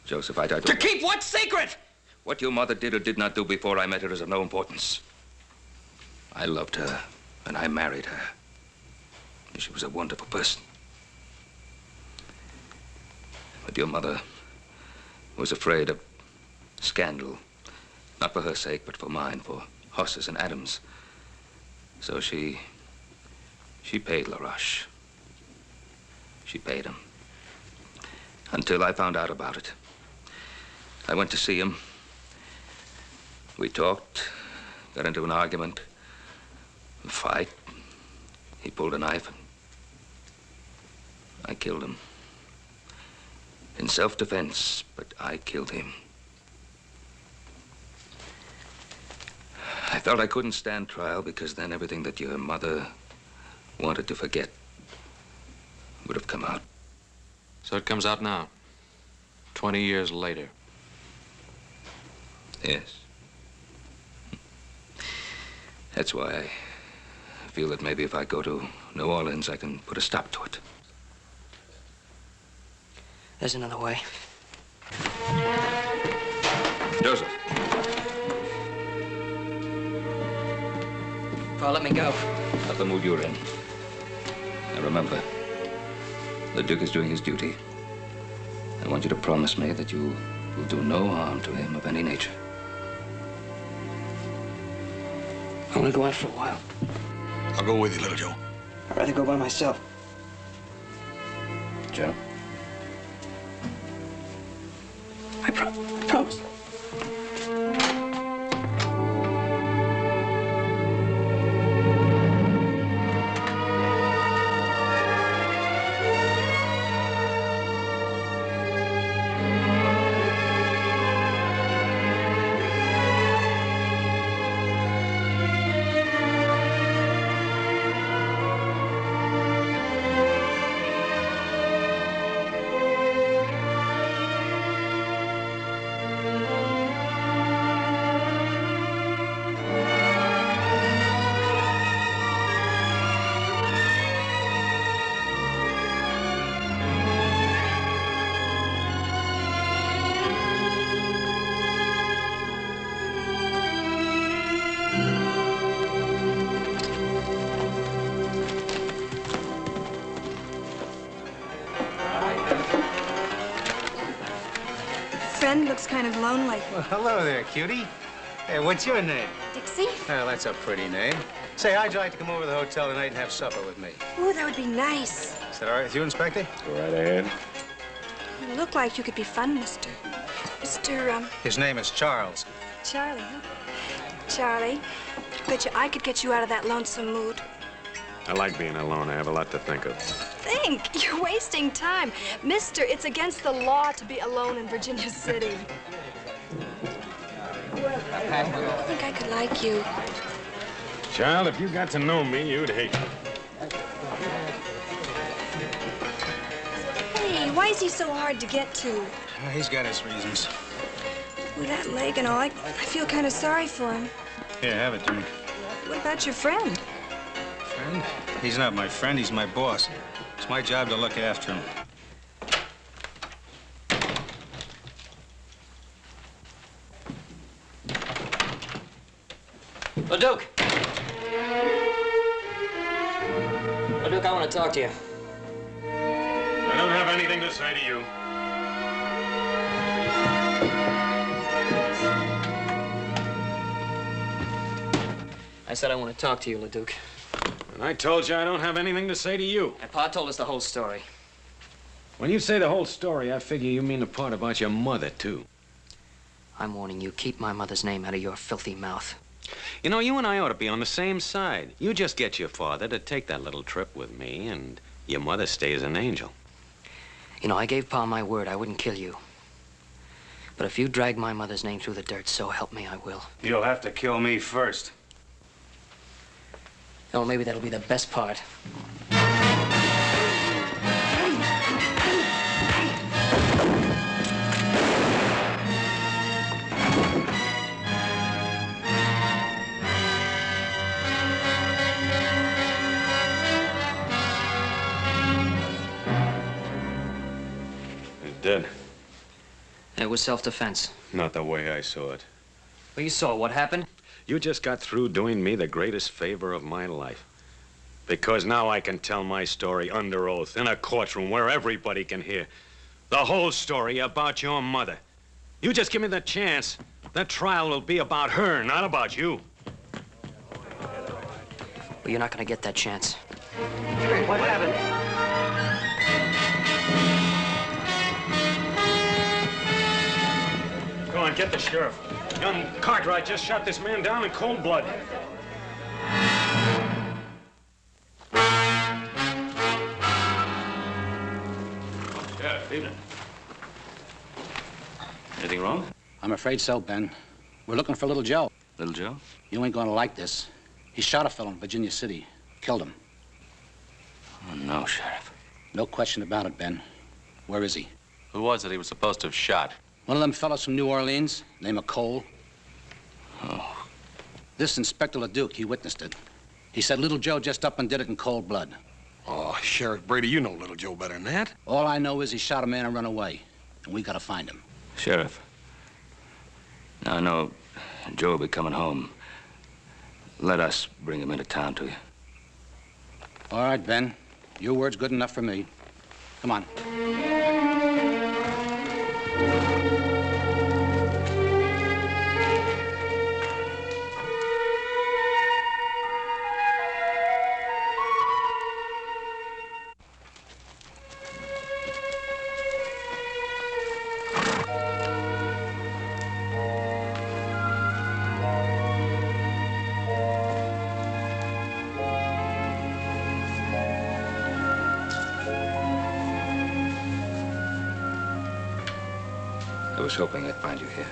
Joseph, I don't... To keep what secret? What your mother did or did not do before I met her is of no importance. I loved her, and I married her. She was a wonderful person. But your mother was afraid of scandal. Not for her sake, but for mine, for Hoss's and Adam's. So she paid LaRoche. She paid him. Until I found out about it. I went to see him. We talked, got into an argument, a fight. He pulled a knife and I killed him. In self-defense, but I killed him. I felt I couldn't stand trial because then everything that your mother wanted to forget would have come out. So it comes out now, 20 years later. Yes. That's why I feel that maybe if I go to New Orleans, I can put a stop to it. There's another way. Joseph. Pa, let me go. Not the mood you're in. Now remember, Leduque is doing his duty. I want you to promise me that you will do no harm to him of any nature. I want to go out for a while. I'll go with you, little Joe. I'd rather go by myself. Joe? I promise. Friend looks kind of lonely. Well, hello there, cutie. Hey, what's your name? Dixie? Oh, that's a pretty name. Say, how'd you like to come over to the hotel tonight and have supper with me? Ooh, that would be nice. Is that all right with you, Inspector? Go right ahead. You look like you could be fun, Mr. His name is Charles. Charlie, huh? Charlie, bet you I could get you out of that lonesome mood. I like being alone. I have a lot to think of. Think, you're wasting time. Mister, it's against the law to be alone in Virginia City. I think I could like you. Child, if you got to know me, you'd hate me. Hey, why is he so hard to get to? He's got his reasons. With that leg and all, I feel kind of sorry for him. Here, have a drink. What about your friend? Friend? He's not my friend, he's my boss. It's my job to look after him. Leduque! Leduque, I want to talk to you. I don't have anything to say to you. I said I want to talk to you, Leduque. And I told you I don't have anything to say to you. My pa told us the whole story. When you say the whole story, I figure you mean the part about your mother, too. I'm warning you, keep my mother's name out of your filthy mouth. You know, you and I ought to be on the same side. You just get your father to take that little trip with me, and your mother stays an angel. You know, I gave Pa my word I wouldn't kill you. But if you drag my mother's name through the dirt, so help me, I will. You'll have to kill me first. Oh, maybe that'll be the best part. He's dead. It was self-defense. Not the way I saw it. Well, you saw what happened. You just got through doing me the greatest favor of my life. Because now I can tell my story under oath in a courtroom where everybody can hear. The whole story about your mother. You just give me the chance. That trial will be about her, not about you. But you're not gonna get that chance. What happened? Go on, get the sheriff. Young Cartwright just shot this man down in cold blood. Sheriff, evening. Anything wrong? I'm afraid so, Ben. We're looking for Little Joe. Little Joe? You ain't gonna like this. He shot a fellow in Virginia City. Killed him. Oh, no, Sheriff. No question about it, Ben. Where is he? Who was it he was supposed to have shot? One of them fellows from New Orleans, name of Cole. Oh. This Inspector Leduque, he witnessed it. He said Little Joe just up and did it in cold blood. Oh, Sheriff Brady, you know Little Joe better than that. All I know is he shot a man and run away. And we gotta find him. Sheriff, now I know Joe will be coming home. Let us bring him into town to you. All right, Ben. Your word's good enough for me. Come on. I was hoping I'd find you here.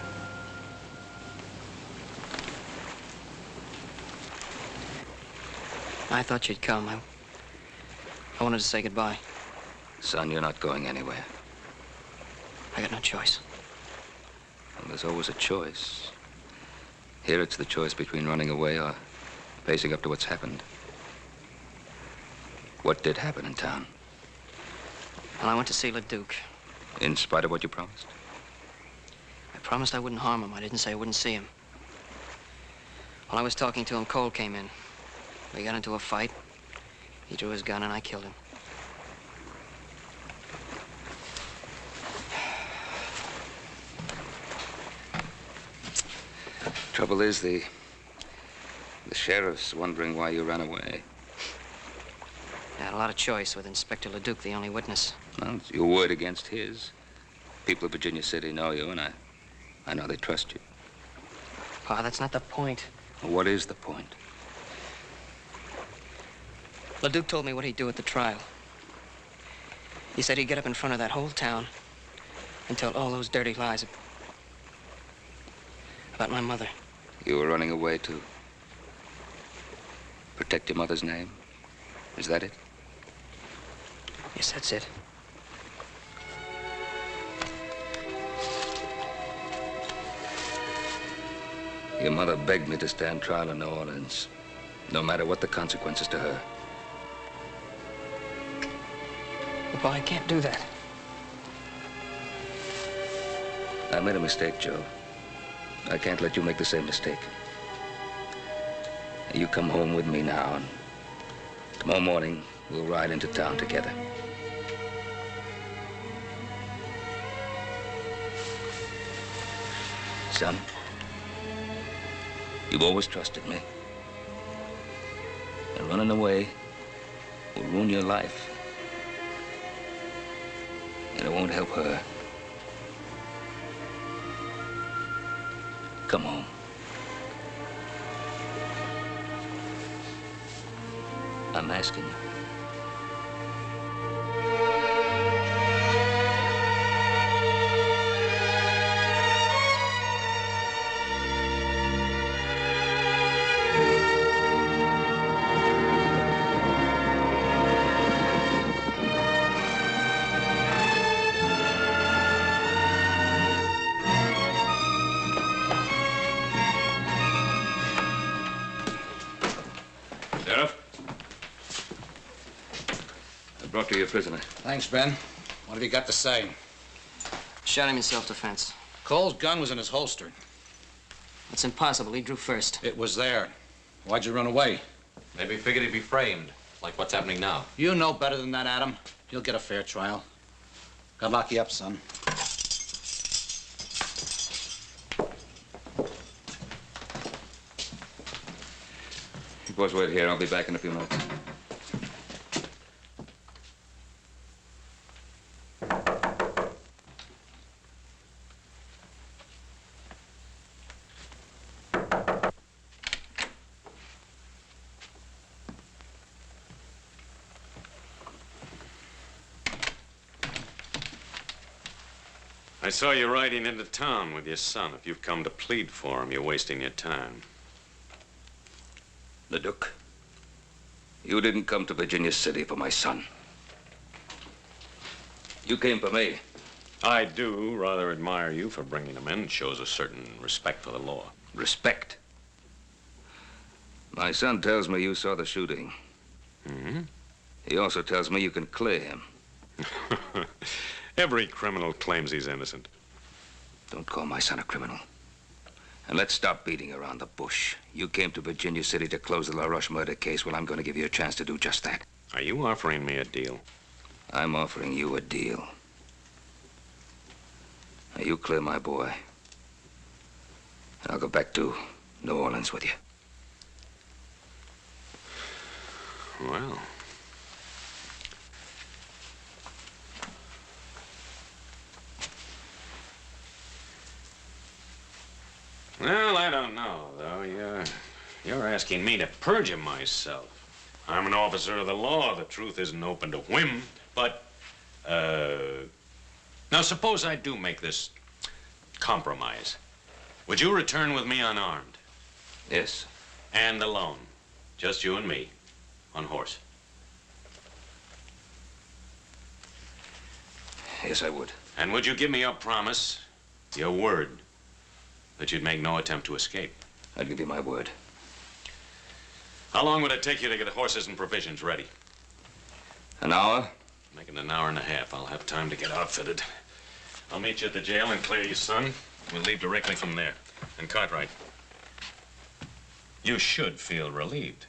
I thought you'd come. I wanted to say goodbye. Son, you're not going anywhere. I got no choice. Well, there's always a choice. Here it's the choice between running away or facing up to what's happened. What did happen in town? Well, I went to see Leduque. In spite of what you promised? I promised I wouldn't harm him. I didn't say I wouldn't see him. While I was talking to him, Cole came in. We got into a fight. He drew his gun and I killed him. Trouble is, the sheriff's wondering why you ran away. I had a lot of choice with Inspector Leduque, the only witness. Well, it's your word against his. People of Virginia City know you, and I know they trust you. Pa, that's not the point. Well, what is the point? Leduque told me what he'd do at the trial. He said he'd get up in front of that whole town and tell all those dirty lies about my mother. You were running away to protect your mother's name? Is that it? Yes, that's it. Your mother begged me to stand trial in New Orleans, no matter what the consequences to her. Well, Pa, I can't do that. I made a mistake, Joe. I can't let you make the same mistake. You come home with me now, and tomorrow morning we'll ride into town together. Son, you've always trusted me. And running away will ruin your life. And it won't help her. Come home. I'm asking you. Brought to your prisoner. Thanks, Ben. What have you got to say? Shot him in self-defense. Cole's gun was in his holster. That's impossible. He drew first. It was there. Why'd you run away? Maybe he figured he'd be framed, like what's happening now. You know better than that, Adam. You'll get a fair trial. God lock you up, son. You boys wait here. I'll be back in a few minutes. I saw you riding into town with your son. If you've come to plead for him, you're wasting your time. Leduque, you didn't come to Virginia City for my son. You came for me. I do rather admire you for bringing him in. It shows a certain respect for the law. Respect? My son tells me you saw the shooting. Mm-hmm. He also tells me you can clear him. Every criminal claims he's innocent. Don't call my son a criminal. And let's stop beating around the bush. You came to Virginia City to close the LaRoche murder case. Well, I'm going to give you a chance to do just that. Are you offering me a deal? I'm offering you a deal. Now, you clear my boy. And I'll go back to New Orleans with you. Well... Well, I don't know, though. You're asking me to perjure myself. I'm an officer of the law. The truth isn't open to whim. But, now suppose I do make this compromise. Would you return with me unarmed? Yes. And alone? Just you and me, on horse? Yes, I would. And would you give me your promise, your word, that you'd make no attempt to escape? I'd give you my word. How long would it take you to get horses and provisions ready? An hour? Making an hour and a half. I'll have time to get outfitted. I'll meet you at the jail and clear you, son. We'll leave directly from there. And Cartwright, you should feel relieved.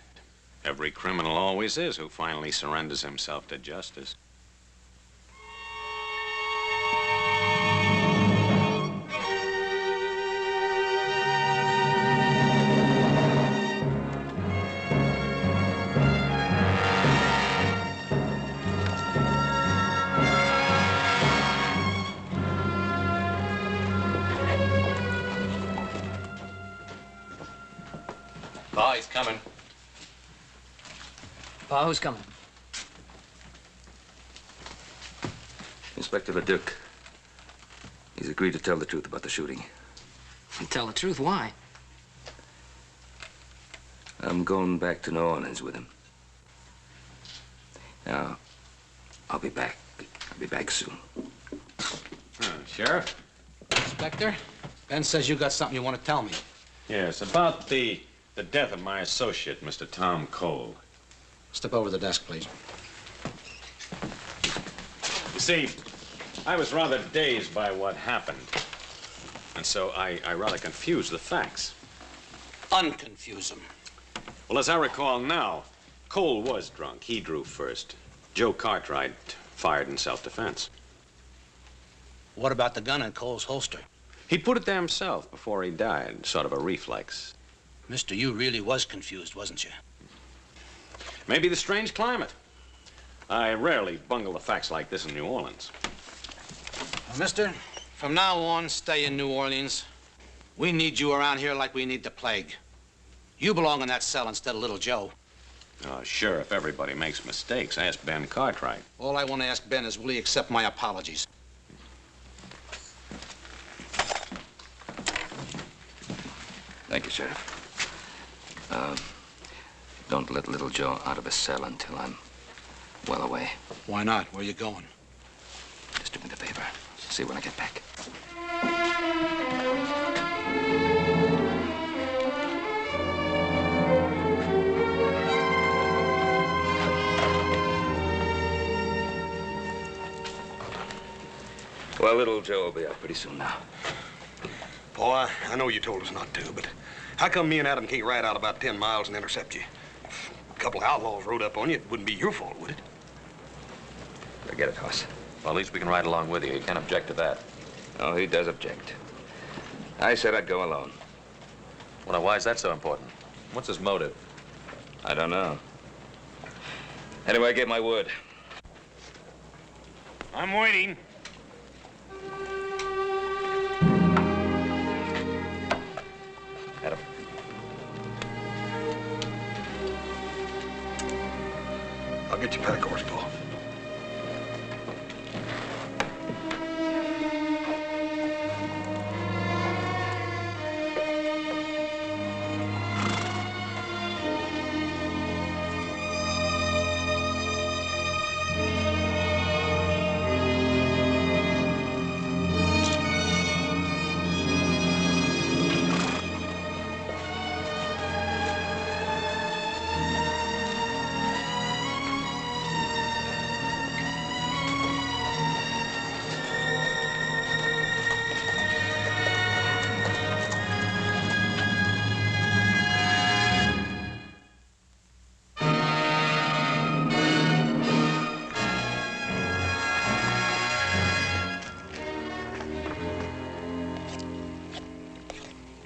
Every criminal always is who finally surrenders himself to justice. Pa, he's coming. Pa, who's coming? Inspector Leduque. He's agreed to tell the truth about the shooting. Tell the truth, why? I'm going back to New Orleans with him. Now, I'll be back. I'll be back soon. Sheriff? Inspector? Ben says you got something you want to tell me. Yes, about the death of my associate, Mr. Tom Cole. Step over to the desk, please. You see, I was rather dazed by what happened. And so I rather confused the facts. Unconfuse them. Well, as I recall now, Cole was drunk. He drew first. Joe Cartwright fired in self-defense. What about the gun in Cole's holster? He put it there himself before he died, sort of a reflex. Mister, you really was confused, wasn't you? Maybe the strange climate. I rarely bungle the facts like this in New Orleans. Well, mister, from now on, stay in New Orleans. We need you around here like we need the plague. You belong in that cell instead of little Joe. Oh, sure, if everybody makes mistakes, ask Ben Cartwright. All I want to ask Ben is, will he accept my apologies? Thank you, Sheriff. Don't let little Joe out of his cell until I'm well away. Why not? Where are you going? Just do me the favor. See you when I get back. Well, little Joe will be out pretty soon now. Boy, I know you told us not to, but how come me and Adam can't ride out about 10 miles and intercept you? If a couple of outlaws rode up on you, it wouldn't be your fault, would it? Forget it, Hoss. Well, at least we can ride along with you. You can't object to that. Oh, he does object. I said I'd go alone. Well, now, why is that so important? What's his motive? I don't know. Anyway, I gave my word. I'm waiting. Adam. I'll get you pack horse, Paul.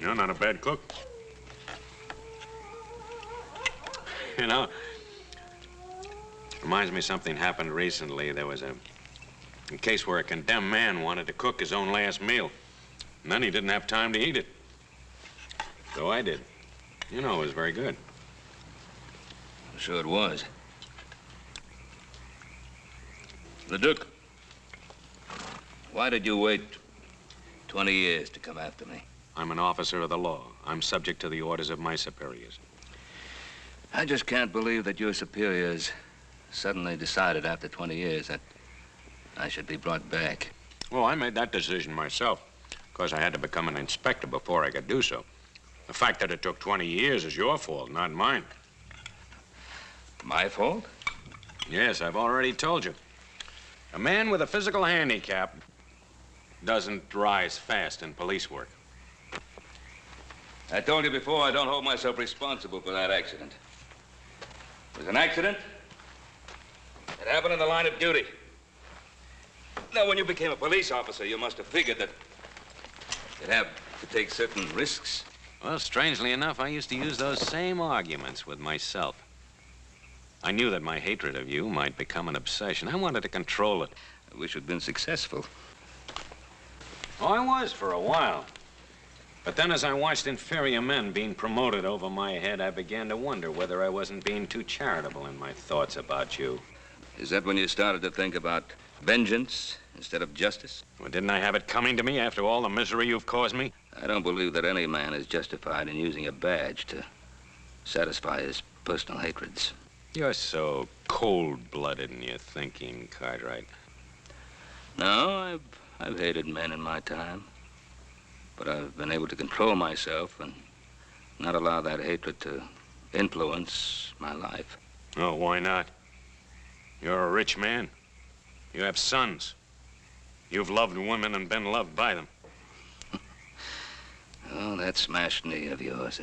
You're not a bad cook. You know, reminds me something happened recently. There was a case where a condemned man wanted to cook his own last meal. And then he didn't have time to eat it. So I did. You know, it was very good. Sure it was. Leduque, why did you wait 20 years to come after me? I'm an officer of the law. I'm subject to the orders of my superiors. I just can't believe that your superiors suddenly decided after 20 years that I should be brought back. Well, I made that decision myself. Of course, I had to become an inspector before I could do so. The fact that it took 20 years is your fault, not mine. My fault? Yes, I've already told you. A man with a physical handicap doesn't rise fast in police work. I told you before, I don't hold myself responsible for that accident. It was an accident. It happened in the line of duty. Now, when you became a police officer, you must have figured that you'd have to take certain risks. Well, strangely enough, I used to use those same arguments with myself. I knew that my hatred of you might become an obsession. I wanted to control it. I wish you'd been successful. Oh, I was for a while. But then as I watched inferior men being promoted over my head, I began to wonder whether I wasn't being too charitable in my thoughts about you. Is that when you started to think about vengeance instead of justice? Well, didn't I have it coming to me after all the misery you've caused me? I don't believe that any man is justified in using a badge to satisfy his personal hatreds. You're so cold-blooded in your thinking, Cartwright. No, I've hated men in my time. But I've been able to control myself and not allow that hatred to influence my life. Oh, why not? You're a rich man. You have sons. You've loved women and been loved by them. Oh, that smashed knee of yours,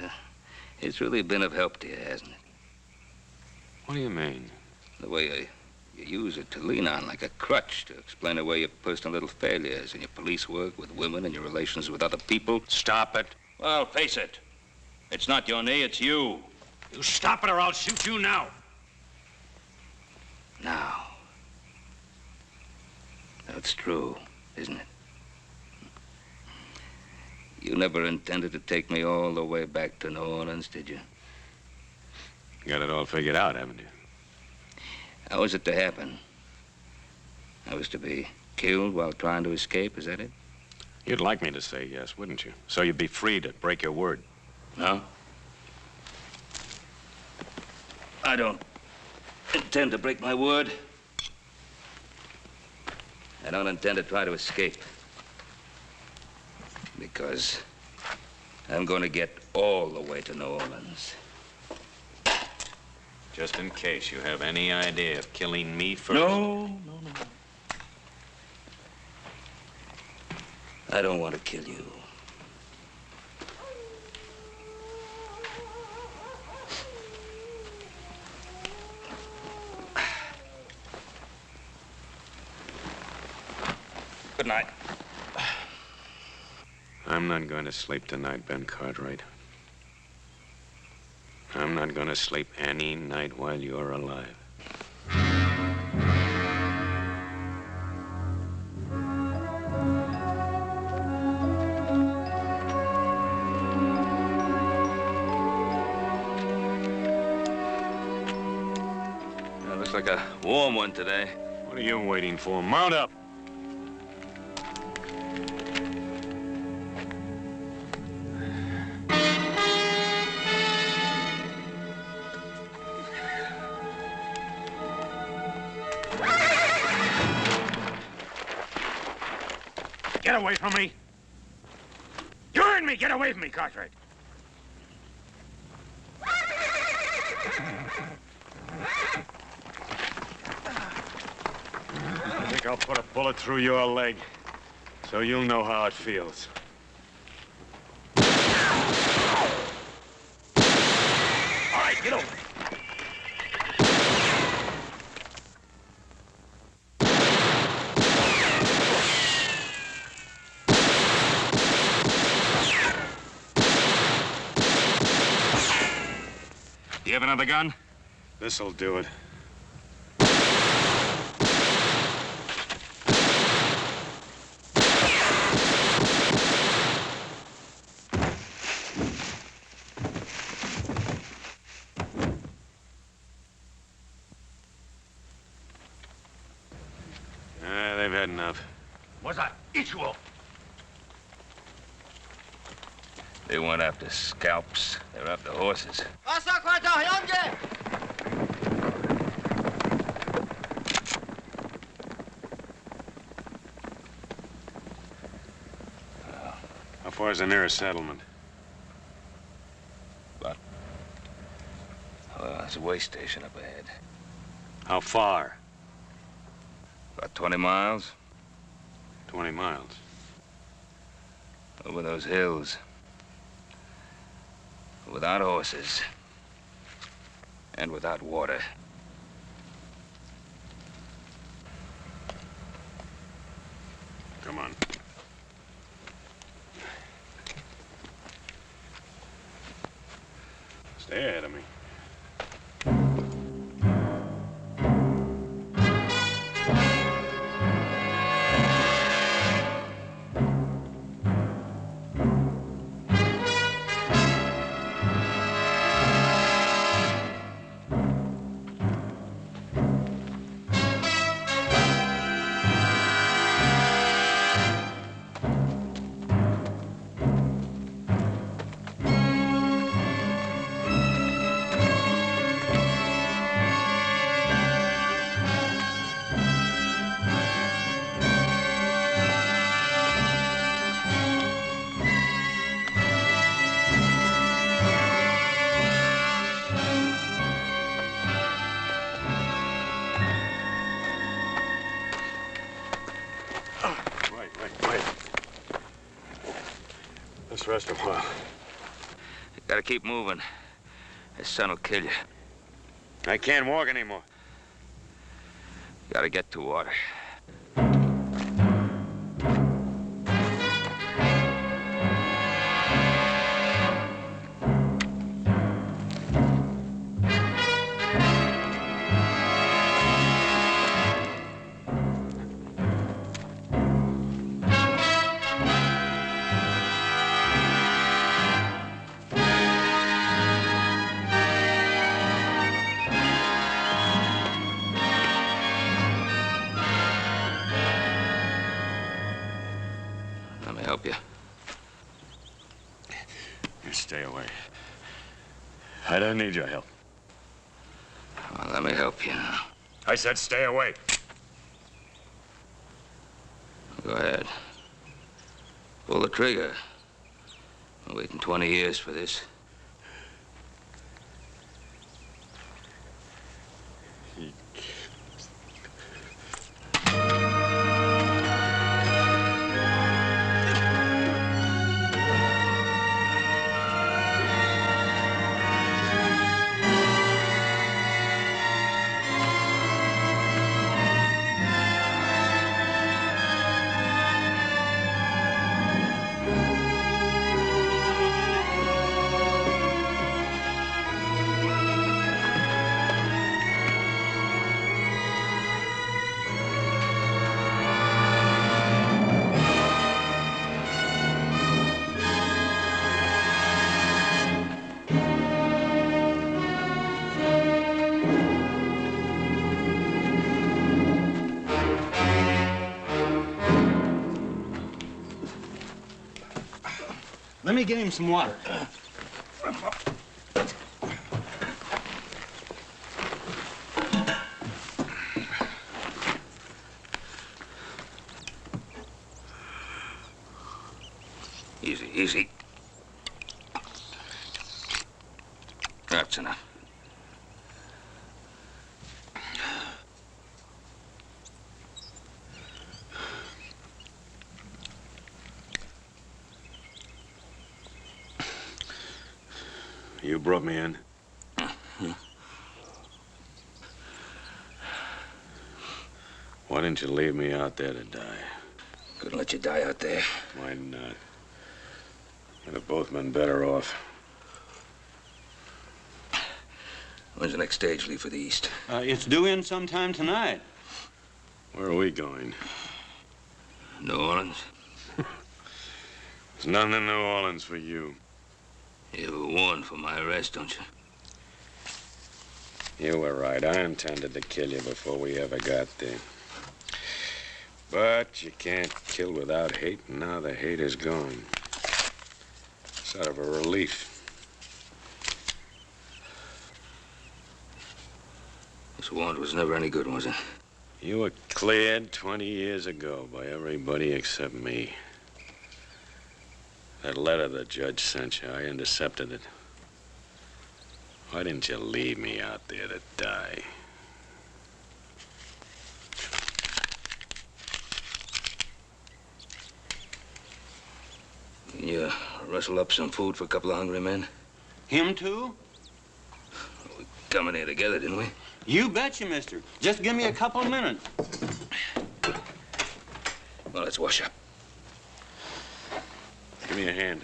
it's really been of help to you, hasn't it? What do you mean? The way you use it to lean on like a crutch to explain away your personal little failures in your police work with women and your relations with other people. Stop it. Well, face it. It's not your knee, it's you. You stop it or I'll shoot you now. Now. That's true, isn't it? You never intended to take me all the way back to New Orleans, did you? You got it all figured out, haven't you? How was it to happen? I was to be killed while trying to escape, is that it? You'd like me to say yes, wouldn't you? So you'd be free to break your word. No? I don't intend to break my word. I don't intend to try to escape. Because I'm going to get all the way to New Orleans. Just in case you have any idea of killing me first. No. I don't want to kill you. Good night. I'm not going to sleep tonight, Ben Cartwright. I'm not going to sleep any night while you're alive. Looks like a warm one today. What are you waiting for? Mount up. Get away from me! You heard me! Get away from me, Cartwright! I think I'll put a bullet through your leg, so you'll know how it feels. All right, get over. Do you have another gun? This'll do it. They've had enough. What's that? Ichuo. They weren't after scalps. They were after horses. How far is the nearest settlement? Well, there's a way station up ahead. How far? About 20 miles. 20 miles. Over those hills. Without horses. And without water. Come on. Stay ahead of me. rest a while. You gotta keep moving. His son will kill you. I can't walk anymore. You gotta get to water. Let me help you. You stay away. I don't need your help. Well, let me help you now. I said stay away. Go ahead. Pull the trigger. I'm waiting 20 years for this. Let me get him some water. Easy, easy. That's enough. You brought me in. Why didn't you leave me out there to die? Couldn't let you die out there. Why not? We'd have both been better off. When's the next stage leave for the East? It's due in sometime tonight. Where are we going? New Orleans. There's nothing in New Orleans for you. You were warned for my arrest, don't you? You were right. I intended to kill you before we ever got there. But you can't kill without hate, and now the hate is gone. Sort of a relief. This warrant was never any good, was it? You were cleared 20 years ago by everybody except me. That letter the judge sent you, I intercepted it. Why didn't you leave me out there to die? Can you rustle up some food for a couple of hungry men? Him too? We come in here together, didn't we? You betcha, mister. Just give me a couple of minutes. Well, let's wash up. Give me a hand.